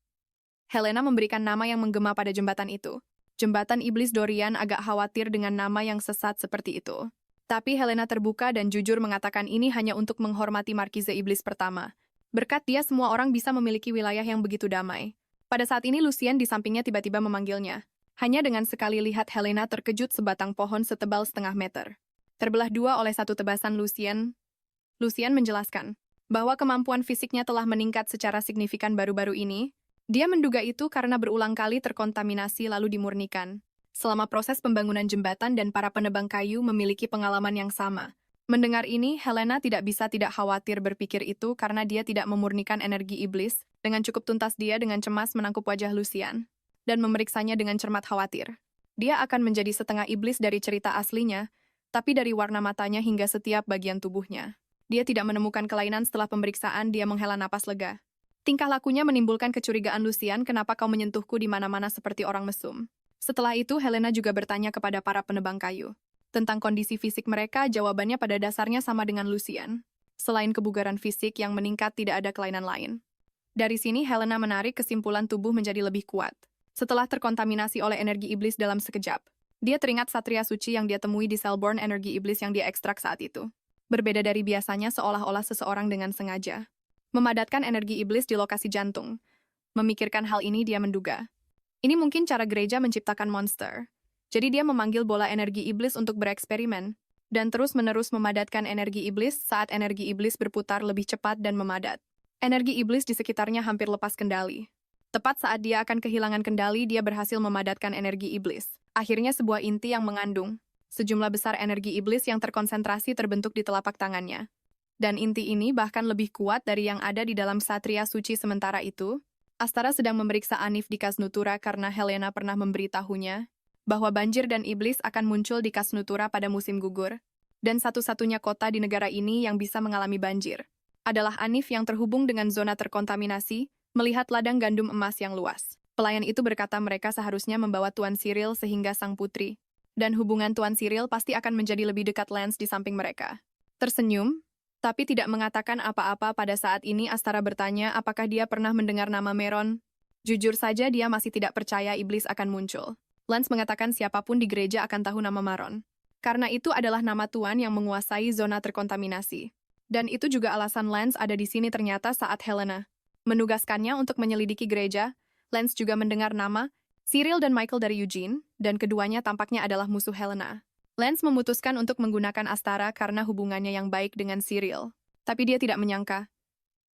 Helena memberikan nama yang menggema pada jembatan itu. Jembatan Iblis. Dorian agak khawatir dengan nama yang sesat seperti itu. Tapi Helena terbuka dan jujur mengatakan ini hanya untuk menghormati Markize Iblis pertama. Berkat dia semua orang bisa memiliki wilayah yang begitu damai. Pada saat ini Lucian di sampingnya tiba-tiba memanggilnya. Hanya dengan sekali lihat Helena terkejut sebatang pohon setebal setengah meter. Terbelah dua oleh satu tebasan Lucian menjelaskan bahwa kemampuan fisiknya telah meningkat secara signifikan baru-baru ini. Dia menduga itu karena berulang kali terkontaminasi lalu dimurnikan. Selama proses pembangunan jembatan dan para penebang kayu memiliki pengalaman yang sama. Mendengar ini, Helena tidak bisa tidak khawatir berpikir itu karena dia tidak memurnikan energi iblis. Dengan cukup tuntas dia dengan cemas menangkup wajah Lucian dan memeriksanya dengan cermat khawatir. Dia akan menjadi setengah iblis dari cerita aslinya, tapi dari warna matanya hingga setiap bagian tubuhnya. Dia tidak menemukan kelainan. Setelah pemeriksaan, dia menghela napas lega. Tingkah lakunya menimbulkan kecurigaan Lucian, kenapa kau menyentuhku di mana-mana seperti orang mesum? Setelah itu, Helena juga bertanya kepada para penebang kayu. Tentang kondisi fisik mereka, jawabannya pada dasarnya sama dengan Lucian. Selain kebugaran fisik yang meningkat, tidak ada kelainan lain. Dari sini, Helena menarik kesimpulan tubuh menjadi lebih kuat. Setelah terkontaminasi oleh energi iblis dalam sekejap, dia teringat satria suci yang dia temui di Selborne, energi iblis yang dia ekstrak saat itu. Berbeda dari biasanya, seolah-olah seseorang dengan sengaja memadatkan energi iblis di lokasi jantung. Memikirkan hal ini, dia menduga ini mungkin cara gereja menciptakan monster. Jadi dia memanggil bola energi iblis untuk bereksperimen, dan terus-menerus memadatkan energi iblis saat energi iblis berputar lebih cepat dan memadat. Energi iblis di sekitarnya hampir lepas kendali. Tepat saat dia akan kehilangan kendali, dia berhasil memadatkan energi iblis. Akhirnya sebuah inti yang mengandung sejumlah besar energi iblis yang terkonsentrasi terbentuk di telapak tangannya. Dan inti ini bahkan lebih kuat dari yang ada di dalam satria suci. Sementara itu, Astara sedang memeriksa Anif di Kasnutura karena Helena pernah memberitahunya bahwa banjir dan iblis akan muncul di Kasnutura pada musim gugur, dan satu-satunya kota di negara ini yang bisa mengalami banjir adalah Anif yang terhubung dengan zona terkontaminasi, melihat ladang gandum emas yang luas. Pelayan itu berkata mereka seharusnya membawa Tuan Cyril sehingga sang putri, dan hubungan Tuan Cyril pasti akan menjadi lebih dekat. Lance di samping mereka tersenyum, tapi tidak mengatakan apa-apa. Pada saat ini Astara bertanya apakah dia pernah mendengar nama Meron. Jujur saja dia masih tidak percaya iblis akan muncul. Lance mengatakan siapapun di gereja akan tahu nama Maron. Karena itu adalah nama Tuan yang menguasai zona terkontaminasi. Dan itu juga alasan Lance ada di sini. Ternyata saat Helena menugaskannya untuk menyelidiki gereja, Lance juga mendengar nama Cyril dan Michael dari Eugene, dan keduanya tampaknya adalah musuh Helena. Lance memutuskan untuk menggunakan Astara karena hubungannya yang baik dengan Cyril. Tapi dia tidak menyangka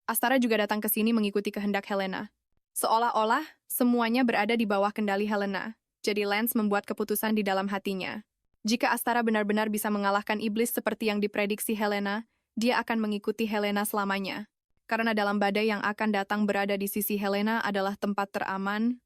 Astara juga datang ke sini mengikuti kehendak Helena. Seolah-olah semuanya berada di bawah kendali Helena. Jadi Lance membuat keputusan di dalam hatinya. Jika Astara benar-benar bisa mengalahkan iblis seperti yang diprediksi Helena, dia akan mengikuti Helena selamanya. Karena dalam badai yang akan datang berada di sisi Helena adalah tempat teraman